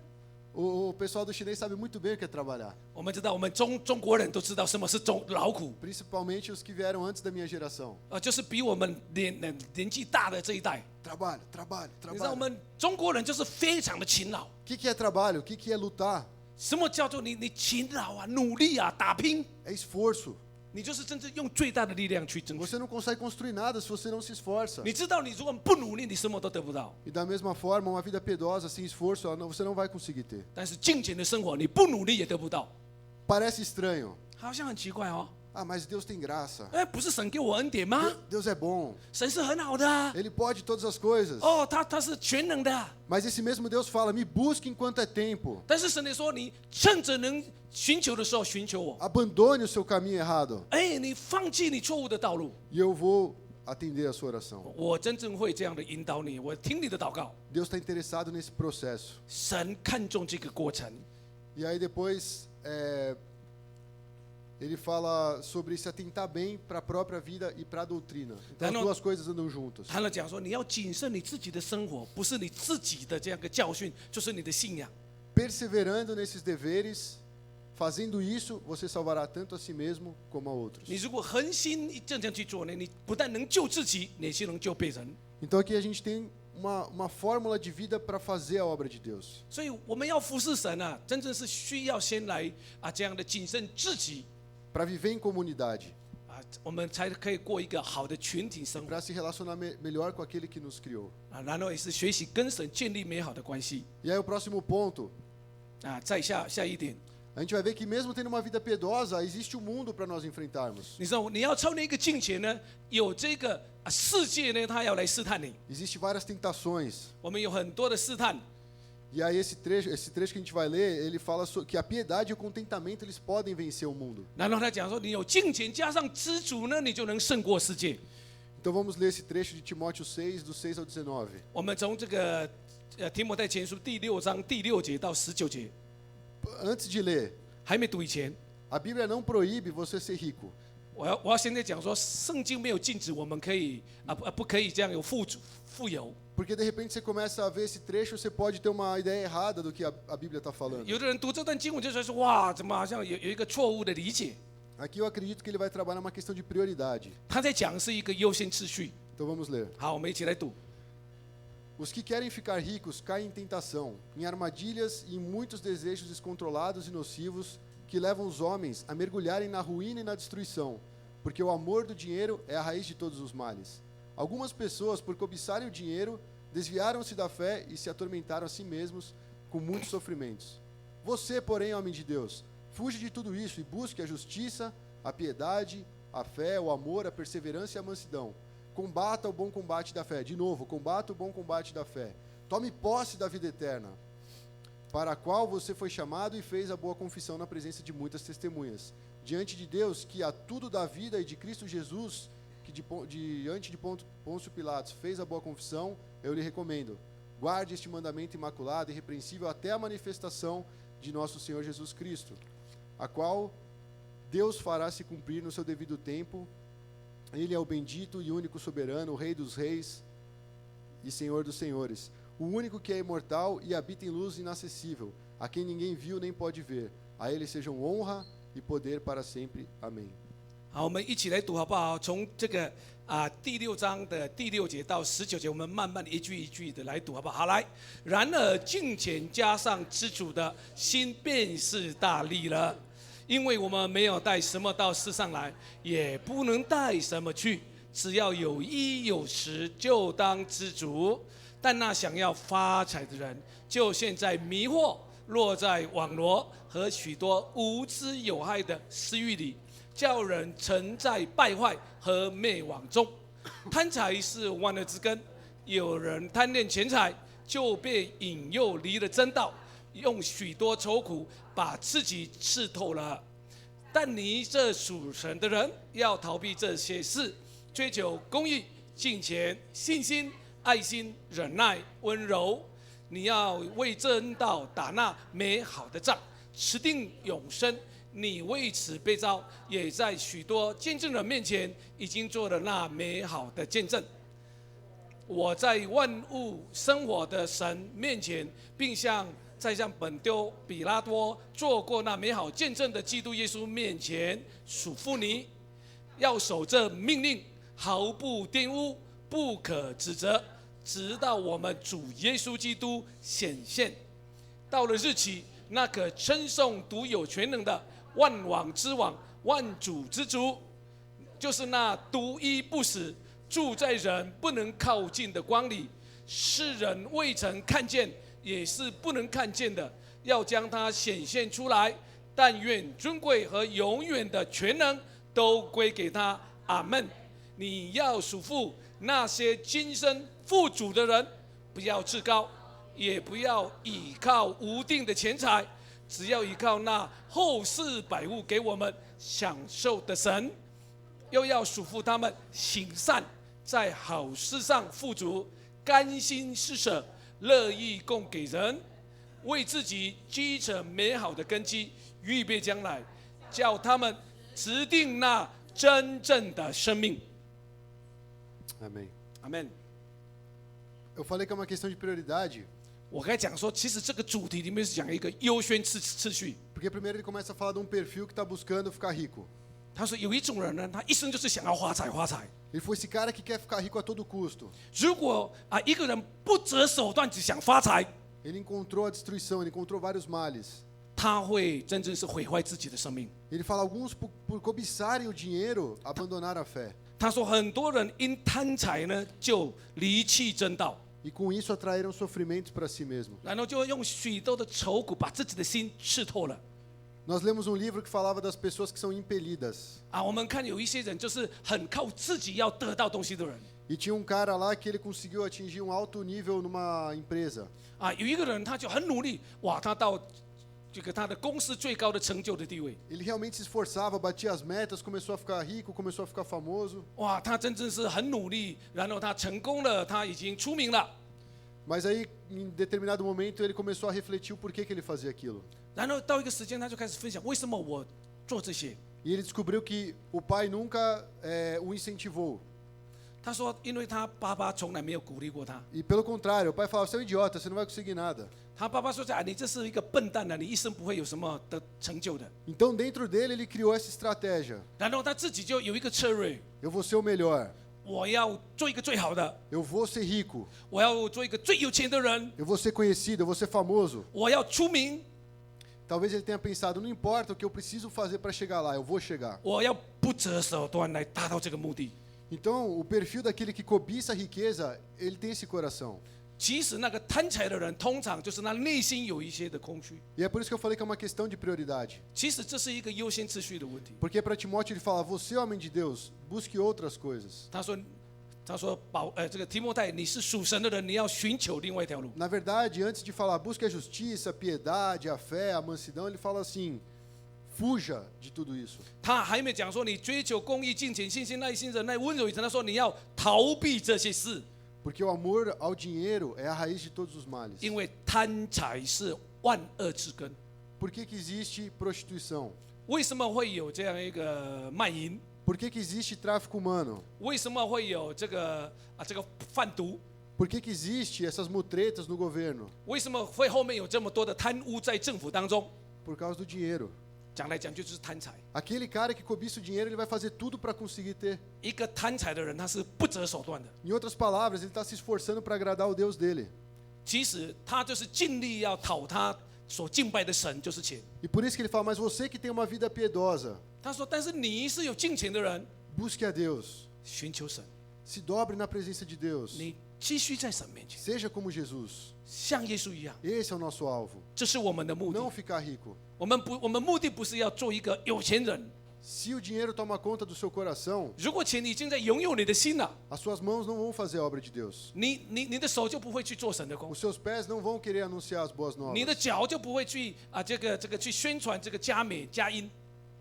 O pessoal do chinês sabe muito bem o que é trabalhar. 我们知道，我们中国人都知道什么是劳苦， Principalmente os que vieram antes da minha geração. 就是比我们年纪大的这一代。 Trabalho, trabalho, 你知道，我 trabalho. 们中国人就是非常的勤劳。 O que é trabalho? O que é lutar? 什么叫做你勤劳啊、努力啊、打拼？ É esforço. 你就是真正用最大的力量去争取。 Você não consegue construir nada se você não se esforça. 你知道，你如果不努力，你什么都得不到。 E da mesma forma, uma vida piedosa, sem esforço, você não vai conseguir ter. 但是敬虔的生活，你不努力也得不到， Parece estranho. 好像很奇怪哦。 Ah, mas Deus tem graça. 哎，不是神给我恩典吗？ Deus é bom. 神是很好的啊。 Ele pode todas as coisas. 哦，他是全能的啊。 Mas esse mesmo Deus fala: me busque enquanto é tempo. 但是神也说，你趁着能寻求的时候寻求我。 Abandone o seu caminho errado. 哎，你放弃你错误的道路， E eu vou atender a sua oração. 我真正会这样的引导你，我听你的祷告。 Deus está interessado nesse processo. 神看重这个过程。 E aí depois ele fala sobre se atentar bem para a própria vida e para a doutrina. Então as duas coisas andam juntas. 他们讲说，你要谨慎你自己的生活，不是你自己的这样一个教训，就是你的信仰。 Perseverando nesses deveres, fazendo isso, você salvará tanto a si mesmo como a outros. 你如果恒心这样去做呢，你不但能救自己，你也能救别人。 Então aqui a gente tem uma fórmula de vida para fazer a obra de Deus. 所以我们要服侍神啊，真正是需要先来这样的谨慎自己 Para viver em comunidade, 我们才可以过一个好的群体生活 para se relacionar melhor com aquele que nos criou. 然后也是学习跟神建立美好的关系 E aí o próximo ponto, 再下一点， a gente vai ver que mesmo tendo uma vida piedosa, existe um mundo para nós enfrentarmos. 你知道你要操练一个敬虔呢，有这个世界呢，他要来试探你， Existem várias tentações. 我们有很多的试探。 E aí esse trecho que a gente vai ler, ele fala que a piedade e o contentamento eles podem vencer o mundo. 然后他讲说，你有敬虔加上知足呢，你就能胜过世界。 Então vamos ler esse trecho de Timóteo 6, do 6 ao 19. 我们从这个提摩太前书第6章第6节到19节， Antes de ler, 还没读以前， a Bíblia não proíbe você ser rico. 我要现在讲说，圣经没有禁止我们可以不可以这样有富有。 Porque de repente você começa a ver esse trecho, você pode ter uma ideia errada do que a Bíblia está falando. 有的人读这段经文就说哇，怎么好像有一个错误的理解？ Aqui eu acredito que ele vai trabalhar uma questão de prioridade. 他在讲是一个优先次序。 Então vamos ler. 好，我们一起来读。 Os que querem ficar ricos caem em tentação, em armadilhas e em muitos desejos descontrolados e nocivos que levam os homens a mergulharem na ruína e na destruição, porque o amor do dinheiro é a raiz de todos os males. Algumas pessoas, por cobiçarem o dinheiro, desviaram-se da fé e se atormentaram a si mesmos com muitos sofrimentos. Você, porém, homem de Deus, fuja de tudo isso e busque a justiça, a piedade, a fé, o amor, a perseverança e a mansidão. Combata o bom combate da fé. De novo, combata o bom combate da fé. Tome posse da vida eterna, para a qual você foi chamado e fez a boa confissão na presença de muitas testemunhas. Diante de Deus, que a tudo da vida, e de Cristo Jesus, que diante de Pôncio Pilatos fez a boa confissão, eu lhe recomendo. Guarde este mandamento imaculado e irrepreensível até a manifestação de nosso Senhor Jesus Cristo, a qual Deus fará se cumprir no seu devido tempo. Ele é o bendito e único soberano, o Rei dos reis e Senhor dos senhores, o único que é imortal e habita em luz inacessível, a quem ninguém viu nem pode ver. A ele sejam honra e poder para sempre. Amém. 好，我们一起来读好不好？从这个第6章的第6节到19节，我们慢慢一句一句的来读好不好？好，来。然而敬虔加上知足的心，便是大利了。因为我们没有带什么到世上来，也不能带什么去，只要有衣有食，就当知足。但那想要发财的人，就陷在迷惑、落在网罗和许多无知有害的私欲里，叫人沉在败坏和灭亡中。贪财是万恶之根，有人贪恋钱财，就被引诱离了真道，用许多愁苦把自己刺透了。但你这属神的人，要逃避这些事，追求公义、敬虔、信心、爱心、忍耐、温柔。你要为这恩道打那美好的仗，持定永生。你为此被召，也在许多见证人面前已经做了那美好的见证。我在万物生活的神面前，并向本丢比拉多做过那美好见证的基督耶稣面前，嘱咐你要守这命令，毫不玷污，不可指责，直到我们主耶稣基督显现。到了日期，那可称颂独有全能的万王之王、万主之主，就是那独一不死、住在人不能靠近的光里，世人未曾看见，也是不能看见的，要将它显现出来。但愿尊贵和永远的全能都归给他。阿们。你要嘱咐那些今生富足的人，不要自高，也不要倚靠无定的钱财，只要依靠那后世百物给我们享受的神。又要嘱咐他们行善，在好事上富足，甘心施舍，乐意供给人，为自己积成美好的根基，预备将来，叫他们指定那真正的生命。 Amém. Amém. Eu falei que é uma questão de prioridade, 我刚才讲说，其实这个主题里面是讲一个优先次序。 porque primeiro ele começa a falar de um perfil que está buscando ficar rico. 他说有一种人呢，他一生就是想要发财，发财。 Ele foi esse cara que quer ficar rico a todo custo. 如果一个人不择手段只想发财， Ele encontrou a destruição, ele encontrou vários males. 他会真正是毁坏自己的生命。 Ele fala, alguns por cobiçarem o dinheiro, abandonaram a fé. 他说很多人因贪财呢就离弃真道， E com isso atraíram sofrimentos para si mesmo. 然后就用许多的愁苦把自己的心刺透了。 Nós lemos um livro que falava das pessoas que são impelidas. 我们看有一些人就是很靠自己要得到东西的人。 E tinha um cara lá que ele conseguiu atingir um alto nível numa empresa. 有一个人他就很努力，哇，他到这个他的公司最高的成就的地位， Ele realmente se esforçava, batia as metas, começou a ficar rico, começou a ficar famoso. 哇，他真正是很努力，然后他成功了，他已经出名了。 Mas aí, em determinado momento, ele começou a refletir o porquê que ele fazia aquilo. 然后到一个时间，他就开始分享为什么我做这些。 E ele descobriu que o pai nunca o incentivou. 他说，因为他爸爸从来没有鼓励过他。 E pelo contrário, o pai falava, você é um idiota, você não vai conseguir nada. 他爸爸说：“你这是一个笨蛋，你一生不会有什么的成就的。” Então, dentro dele, ele criou essa estratégia. 然后他自己就有一个策略， Eu vou ser o melhor. 我要做一个最好的， Eu vou ser rico. 我要做一个最有钱的人， Eu vou ser conhecido, eu vou ser famoso. 我要出名， Talvez ele tenha pensado, não importa o que eu preciso fazer para chegar lá, eu vou chegar. 我要不择手段来达到这个目的。 Então, o perfil daquele que cobiça a riqueza, ele tem esse coração. 其实那个贪财的人，通常就是他内心有一些的空虚。 E é por isso que eu falei que é uma questão de prioridade. 其实这是一个优先次序的问题。 Porque para Timóteo ele fala, você homem de Deus, busque outras coisas. 他说这个提摩太，你是属神的人，你要寻求另外一条路。 Na verdade, antes de falar busque a justiça, a piedade, a fé, a mansidão, ele fala assim, fuja de tudo isso. 他还没讲说你追求公义、敬虔、信心、耐心、忍耐、温柔以前，他说你要逃避这些事， Porque o amor ao dinheiro é a raiz de todos os males. 因为贪财是万恶之根。 Por que existe prostituição? 为什么会有这样一个卖淫？ Por que existe tráfico humano? 为什么会有这个贩毒？ Por que existe essas mutretas no governo? 为什么会后面有这么多的贪污在政府当中？ Por causa do dinheiro. 讲来讲去就是贪财。 Aquele cara que cobiça o dinheiro, ele vai fazer tudo para conseguir ter. 一个贪财的人，他是不择手段的。 Em outras palavras, ele está se esforçando para agradar o Deus dele. 其实他就是尽力要讨他所敬拜的神，就是钱。 E por isso que ele fala, mas você que tem uma vida piedosa, 他说，但是你是有敬虔的人， busque a Deus. 寻求神， Se dobre na presença de Deus. 你继续在神面前， Seja como Jesus. 像耶稣一样。 Esse é o nosso alvo. 这是我们的目的。 Não ficar rico. 我们目的不是要做一个有钱人。 Se o dinheiro toma conta do seu coração, 如果钱已经在拥有你的心了， as suas mãos não vão fazer a obra de Deus. 你的手就不会去做神的工， Os seus pés não vão querer anunciar as boas 你的 novas. 脚就不会去去宣传这个加美加音。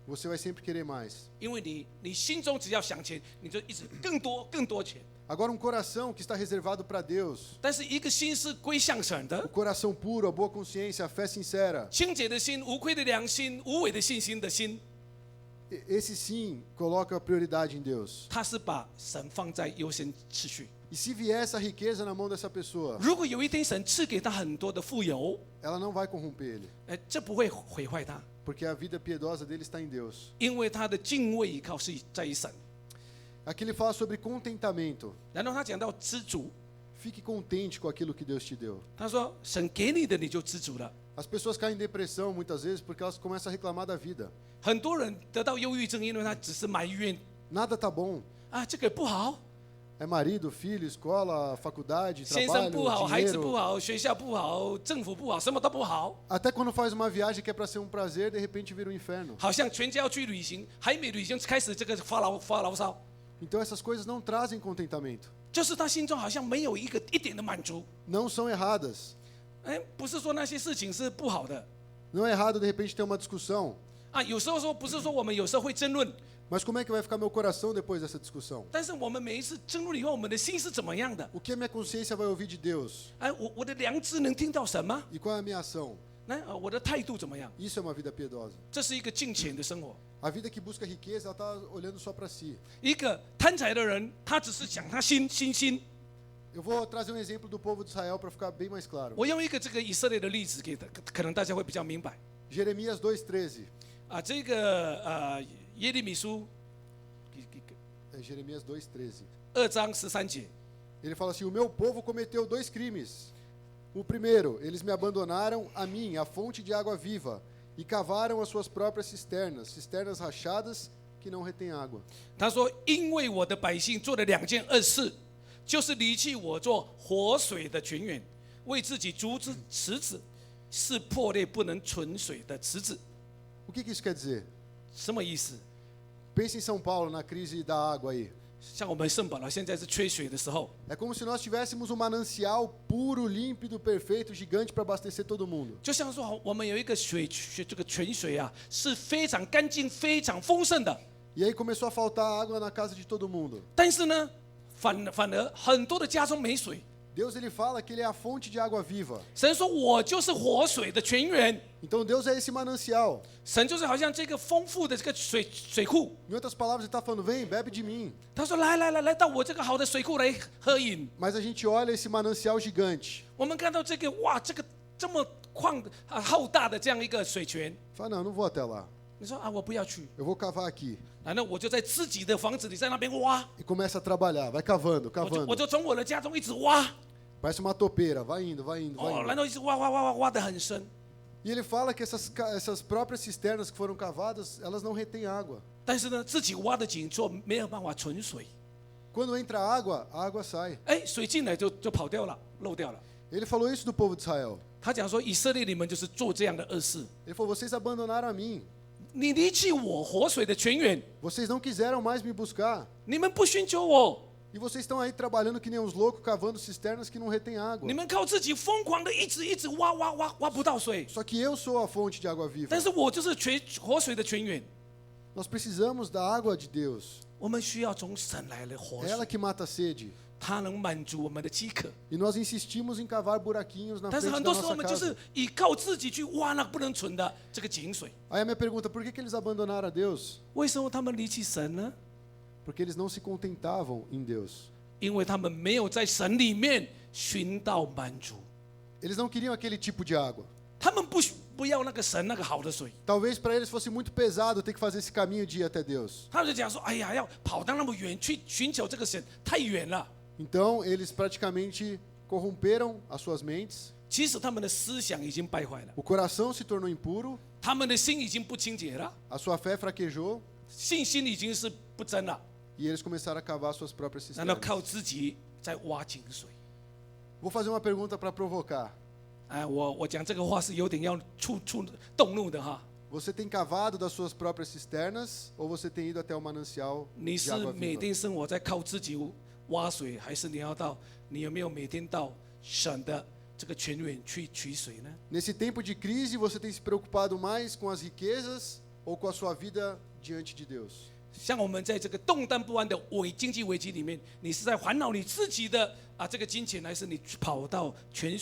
você vai sempre querer mais. 因为你心中只要想钱，你就一直更多更多钱。 Agora, um coração que está reservado para Deus, 但是一个心是归向神 o 的， coração puro, a boa consciência, a fé sincera, 清洁的心、无愧的良心、无伪的信心的心， esse sim coloca a prioridade em Deus. 他是把神放在优先次序。 E se vier essa riqueza na mão dessa pessoa, 如果有一天神赐给他很多的富有， ela não vai corromper ele, 这不会毁坏他， porque a vida piedosa dele está em Deus. 因为他的敬畏依靠是在于神。 Aqui ele fala sobre contentamento. 然后他讲到知足， Fique contente com aquilo que Deus te deu. 他说神给你的你就知足了。 As pessoas caem em depressão muitas vezes porque elas começam a reclamar da vida. 很多人得到忧郁症，因为他只是埋怨 Nada tá bom. 啊，这个不好， É marido, filho, escola, faculdade, 先生不好， trabalho, 孩子不 dinheiro. 好，学校不好，政府不好，什么都不好。 Até quando faz uma viagem que é para ser um prazer, de repente vira um inferno. 好像全家要去旅行，还没旅行开始这个发牢骚， Então essas coisas não trazem contentamento. 就是他心中好像没有一点的满足。 Não são erradas. 哎，不是说那些事情是不好的 Não é errado de repente ter uma discussão. 啊，有时候说不是说我们有时候会争论， Mas como é que vai ficar meu coração depois dessa discussão? 但是我们每一次争论以后，我们的心是怎么样的？ O que a minha consciência vai ouvir de Deus? 哎，我的良知能听到神吗？ E qual é a minha ação? 那我的态度怎么样？ Isso é uma vida piedosa. 这是一个敬虔的生活。 A vida que busca riqueza, ela está olhando só para si. 一个贪财的人，他只是想他心。 Eu vou trazer um exemplo do povo de Israel para ficar bem mais claro. 我用一个这个以色列的例子给可能大家会比较明白 Jeremias 2:13. 啊。这个耶利米书 É Jeremias 2:13. 2章13节， Ele fala assim: O meu povo cometeu 2 crimes. O primeiro, eles me abandonaram a mim, a fonte de água viva, e cavaram as suas próprias cisternas, cisternas rachadas que não retêm água. 他说：“因为我的百姓做了2件恶事，就是离弃我做活水的泉源，为自己筑之池子，是破裂不能存水的池子。 O que isso quer dizer? ”什么意思？ Pense em São Paulo, na crise da água aí. 像我们圣保罗现在是缺水的时候， É como se nós tivéssemos um manancial puro, límpido, perfeito, gigante para abastecer todo mundo. 就像说我们有一个这个泉水啊，是非常干净、非常丰盛的。 E aí começou a faltar água na casa de todo mundo. 但是呢，反而很多的家中没水。 Deus ele fala que ele é a fonte de água viva. 神说：“我就是活水的泉源。 Então Deus é esse manancial. ”神就是好像这个丰富的这个水库。 Em outras palavras, ele está falando: vem, bebe de mim. 他说：“来到我这个好的水库来喝饮。 Mas a gente olha esse manancial gigante. ”我们看到这个哇，这个这么浩大的这样一个水泉， Fala: não, não vou até lá. 你说啊，我不要去， Eu vou cavar aqui. 难道我就在自己的房子里在那边挖？ E começa a trabalhar, vai cavando, 我 cavando. 就从我的家中一直挖， Parece uma topeira, vai indo, vai indo, vai 哦，然 indo. 后一直挖得很深。 E ele fala que essas próprias cisternas que foram cavadas, elas não retêm água. 但是呢，自己挖的井座没有办法存水， Quando entra água, a água sai. 哎，水进来就跑掉了，漏掉了。 Ele falou isso do povo de Israel. 他讲说，以色列你们就是做这样的恶事， Ele falou: vocês abandonaram a mim. 你离弃我活水的泉源， Vocês não quiseram mais me buscar. 你们不寻求我， E vocês estão aí trabalhando que nem uns loucos, cavando cisternas que não retêm água. 你们靠自己疯狂的一直挖不到水。 Só que eu sou a fonte de água viva. 但是我就是活水的泉源， Nós precisamos da água de Deus. 我们需要从神来的活 É ela 水， que mata a sede. 它能满足我们的饥渴。 E nós insistimos em cavar buraquinhos na 但是 frente 很 da 多时候我 nossa 们就 casa. 是依靠自己去挖那不能存的这个井水。 Aí a minha pergunta: por que eles abandonaram a Deus? 为什么他们离弃神呢？ Porque eles não se contentavam em Deus. 因为他们没有在神里面寻到满足， Eles não queriam aquele tipo de água. 他们不要那个神那个好的水， Talvez para eles fosse muito pesado ter que fazer esse caminho de ir até Deus. 他们就讲说：“哎呀，要跑到那么远去寻求这个神，太远了。 Então eles praticamente corromperam as suas mentes. ”其实他们的思想已经败坏了， O coração se tornou impuro. 他们的心已经不清洁了， A sua fé fraquejou. 信心已经是不真了， E eles começaram a cavar suas próprias 难道 cisternas. 靠自己在挖井水？ Vou fazer uma pergunta para provocar. 哎，我讲这个话是有点要动怒的哈。 Você tem cavado das suas próprias cisternas ou você tem ido até o manancial 你 de 是 água 每 viva? 天生活在靠自己挖水，还是你有没有每天到神的这个泉源去取水呢？ Nesse tempo de crise, você tem se preocupado mais com as riquezas ou com a sua vida diante de Deus. 像我们在这个动荡不安的经济危机里面，你是在烦恼你自己的这个金钱，还是你跑到泉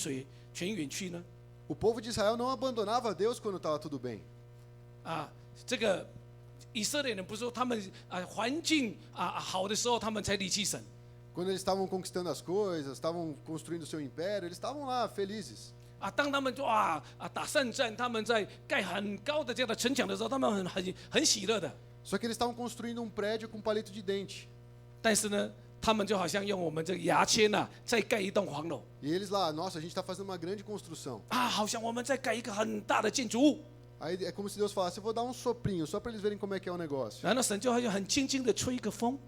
源去呢？ O povo de Israel não abandonava Deus quando estava tudo bem. 这个以色列人不是说他们环境好的时候他们才离弃神， Quando eles estavam conquistando as coisas, estavam construindo o seu império, eles estavam lá felizes. 当他们打胜战，他们在盖很高的这样的城墙的时候，他们很喜乐的。 Só que eles estavam construindo um prédio com palito de dente. 但是呢，他们就好像用我们这个牙签在盖一栋黄楼 E eles lá, nossa, a gente está fazendo uma grande construção. 好像我们在盖一个很大的建筑物。 Aí é como se Deus falasse, eu vou dar um soprinho, só para eles verem como é que é o negócio. 然后神就好像很轻轻的吹一个风，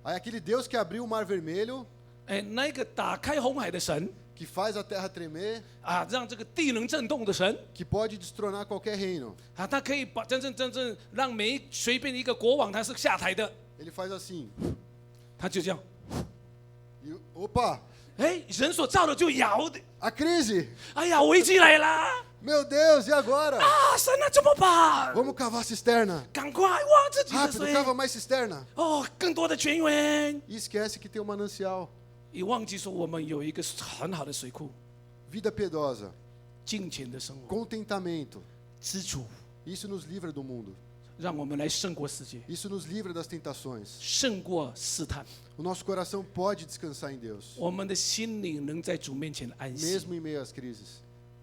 Aí aquele Deus que abriu o Mar Vermelho, 那个打开红海的神 que faz a terra tremer, 让这个地能震动的神 que pode destronar qualquer reino. 他可以把真正让随便一个国王他是下台的， Ele faz assim. 他就这样， E, opa, 人所造的就摇的， a crise! 哎呀，危机来啦！ Meu Deus, e agora? 神啊，怎么办？ Vamos cavar cisterna. 赶快挖自己的 Rápido, 水 cava mais cisterna. 更多的泉源。 E esquece que tem um manancial. 你忘记说我们有一个很好的水库， Vida piedosa, 金钱的生活， contentamento. 知足， Isso nos livra do mundo. 让我们来胜过世界， Isso nos livra das tentações. 胜过试探。 O nosso coração pode descansar em Deus, 我们的心灵能在主面前安息， mesmo em meio às crises.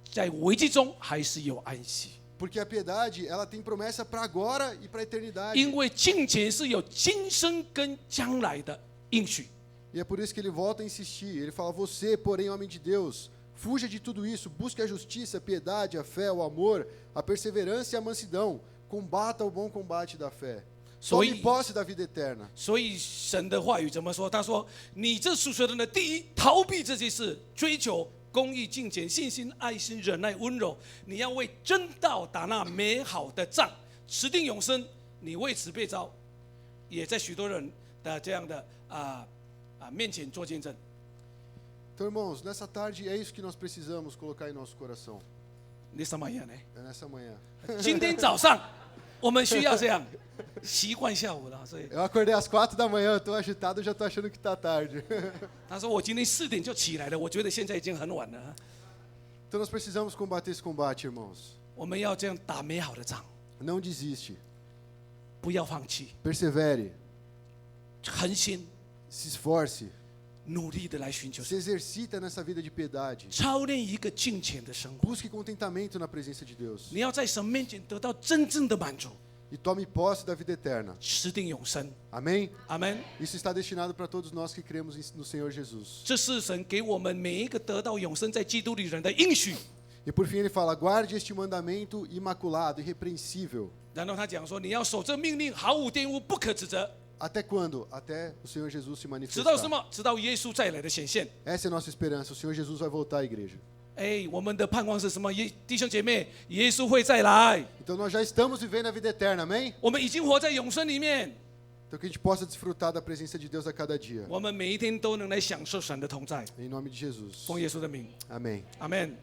在危机中还是有安息， Porque a piedade, ela tem promessa para agora e para a eternidade. 因为金钱是有今生跟将来的应许。 E é por isso que ele volta a insistir. Ele fala: Você, porém, homem de Deus, fuja de tudo isso, busque a justiça, a piedade, a fé, o amor, a perseverança e a mansidão. Combata o bom combate da fé. Tome posse da vida eterna. 所以神的话语怎么说？他说：“你这属神的人，第一，逃避这些事，追求公义、敬虔、信心、爱心、忍耐、温柔。你要为真道打那美好的仗，持定永生。你为此被召，也在许多人的这样的面前做见证。” Então, irmãos, nessa tarde é isso que nós precisamos colocar em nosso coração. Nessa manhã, né? É nessa manhã. 今天早上我们需要这样习惯下午了，所以 Eu acordei às 4 da manhã, eu tô agitado, eu já tô achando que tá tarde. 他说我今天4点就起来了，我觉得现在已经很晚了。 Então nós precisamos combater esse combate, irmãos. 我们要这样打美好的仗， Não desiste. 不要放弃， Persevere. 恒心 Se esforce. 努力的来寻求 Se 神， exercita nessa vida de piedade. 操练一个敬虔的生活。 Busque contentamento na presença de Deus. 你要在神面前得到真正的满足， E tome posse da vida eterna. 持定永生。 Amém? 阿门。 Isso está destinado para todos nós que cremos no Senhor Jesus. 这是神给我们每一个得到永生在基督里人的应许。 E por fim ele fala: guarde este mandamento imaculado, irrepreensível. 然后他讲说，你要守这命令，毫无玷污，不可指责， Até quando? Até o Senhor Jesus se 直到什 manifestar. 么？直到耶稣再来的显现。 Essa é a nossa esperança. O Senhor Jesus vai voltar à igreja. 我们的盼望是什么？弟兄姐妹，耶稣会再来， Então nós já estamos vivendo a vida eterna, amém? 我们已经活在永生里面， Então que a gente possa desfrutar da presença de Deus a cada dia. 我们每一天都能来享受神的同在。 Em nome de Jesus. 奉耶稣的名， Amém. 阿门。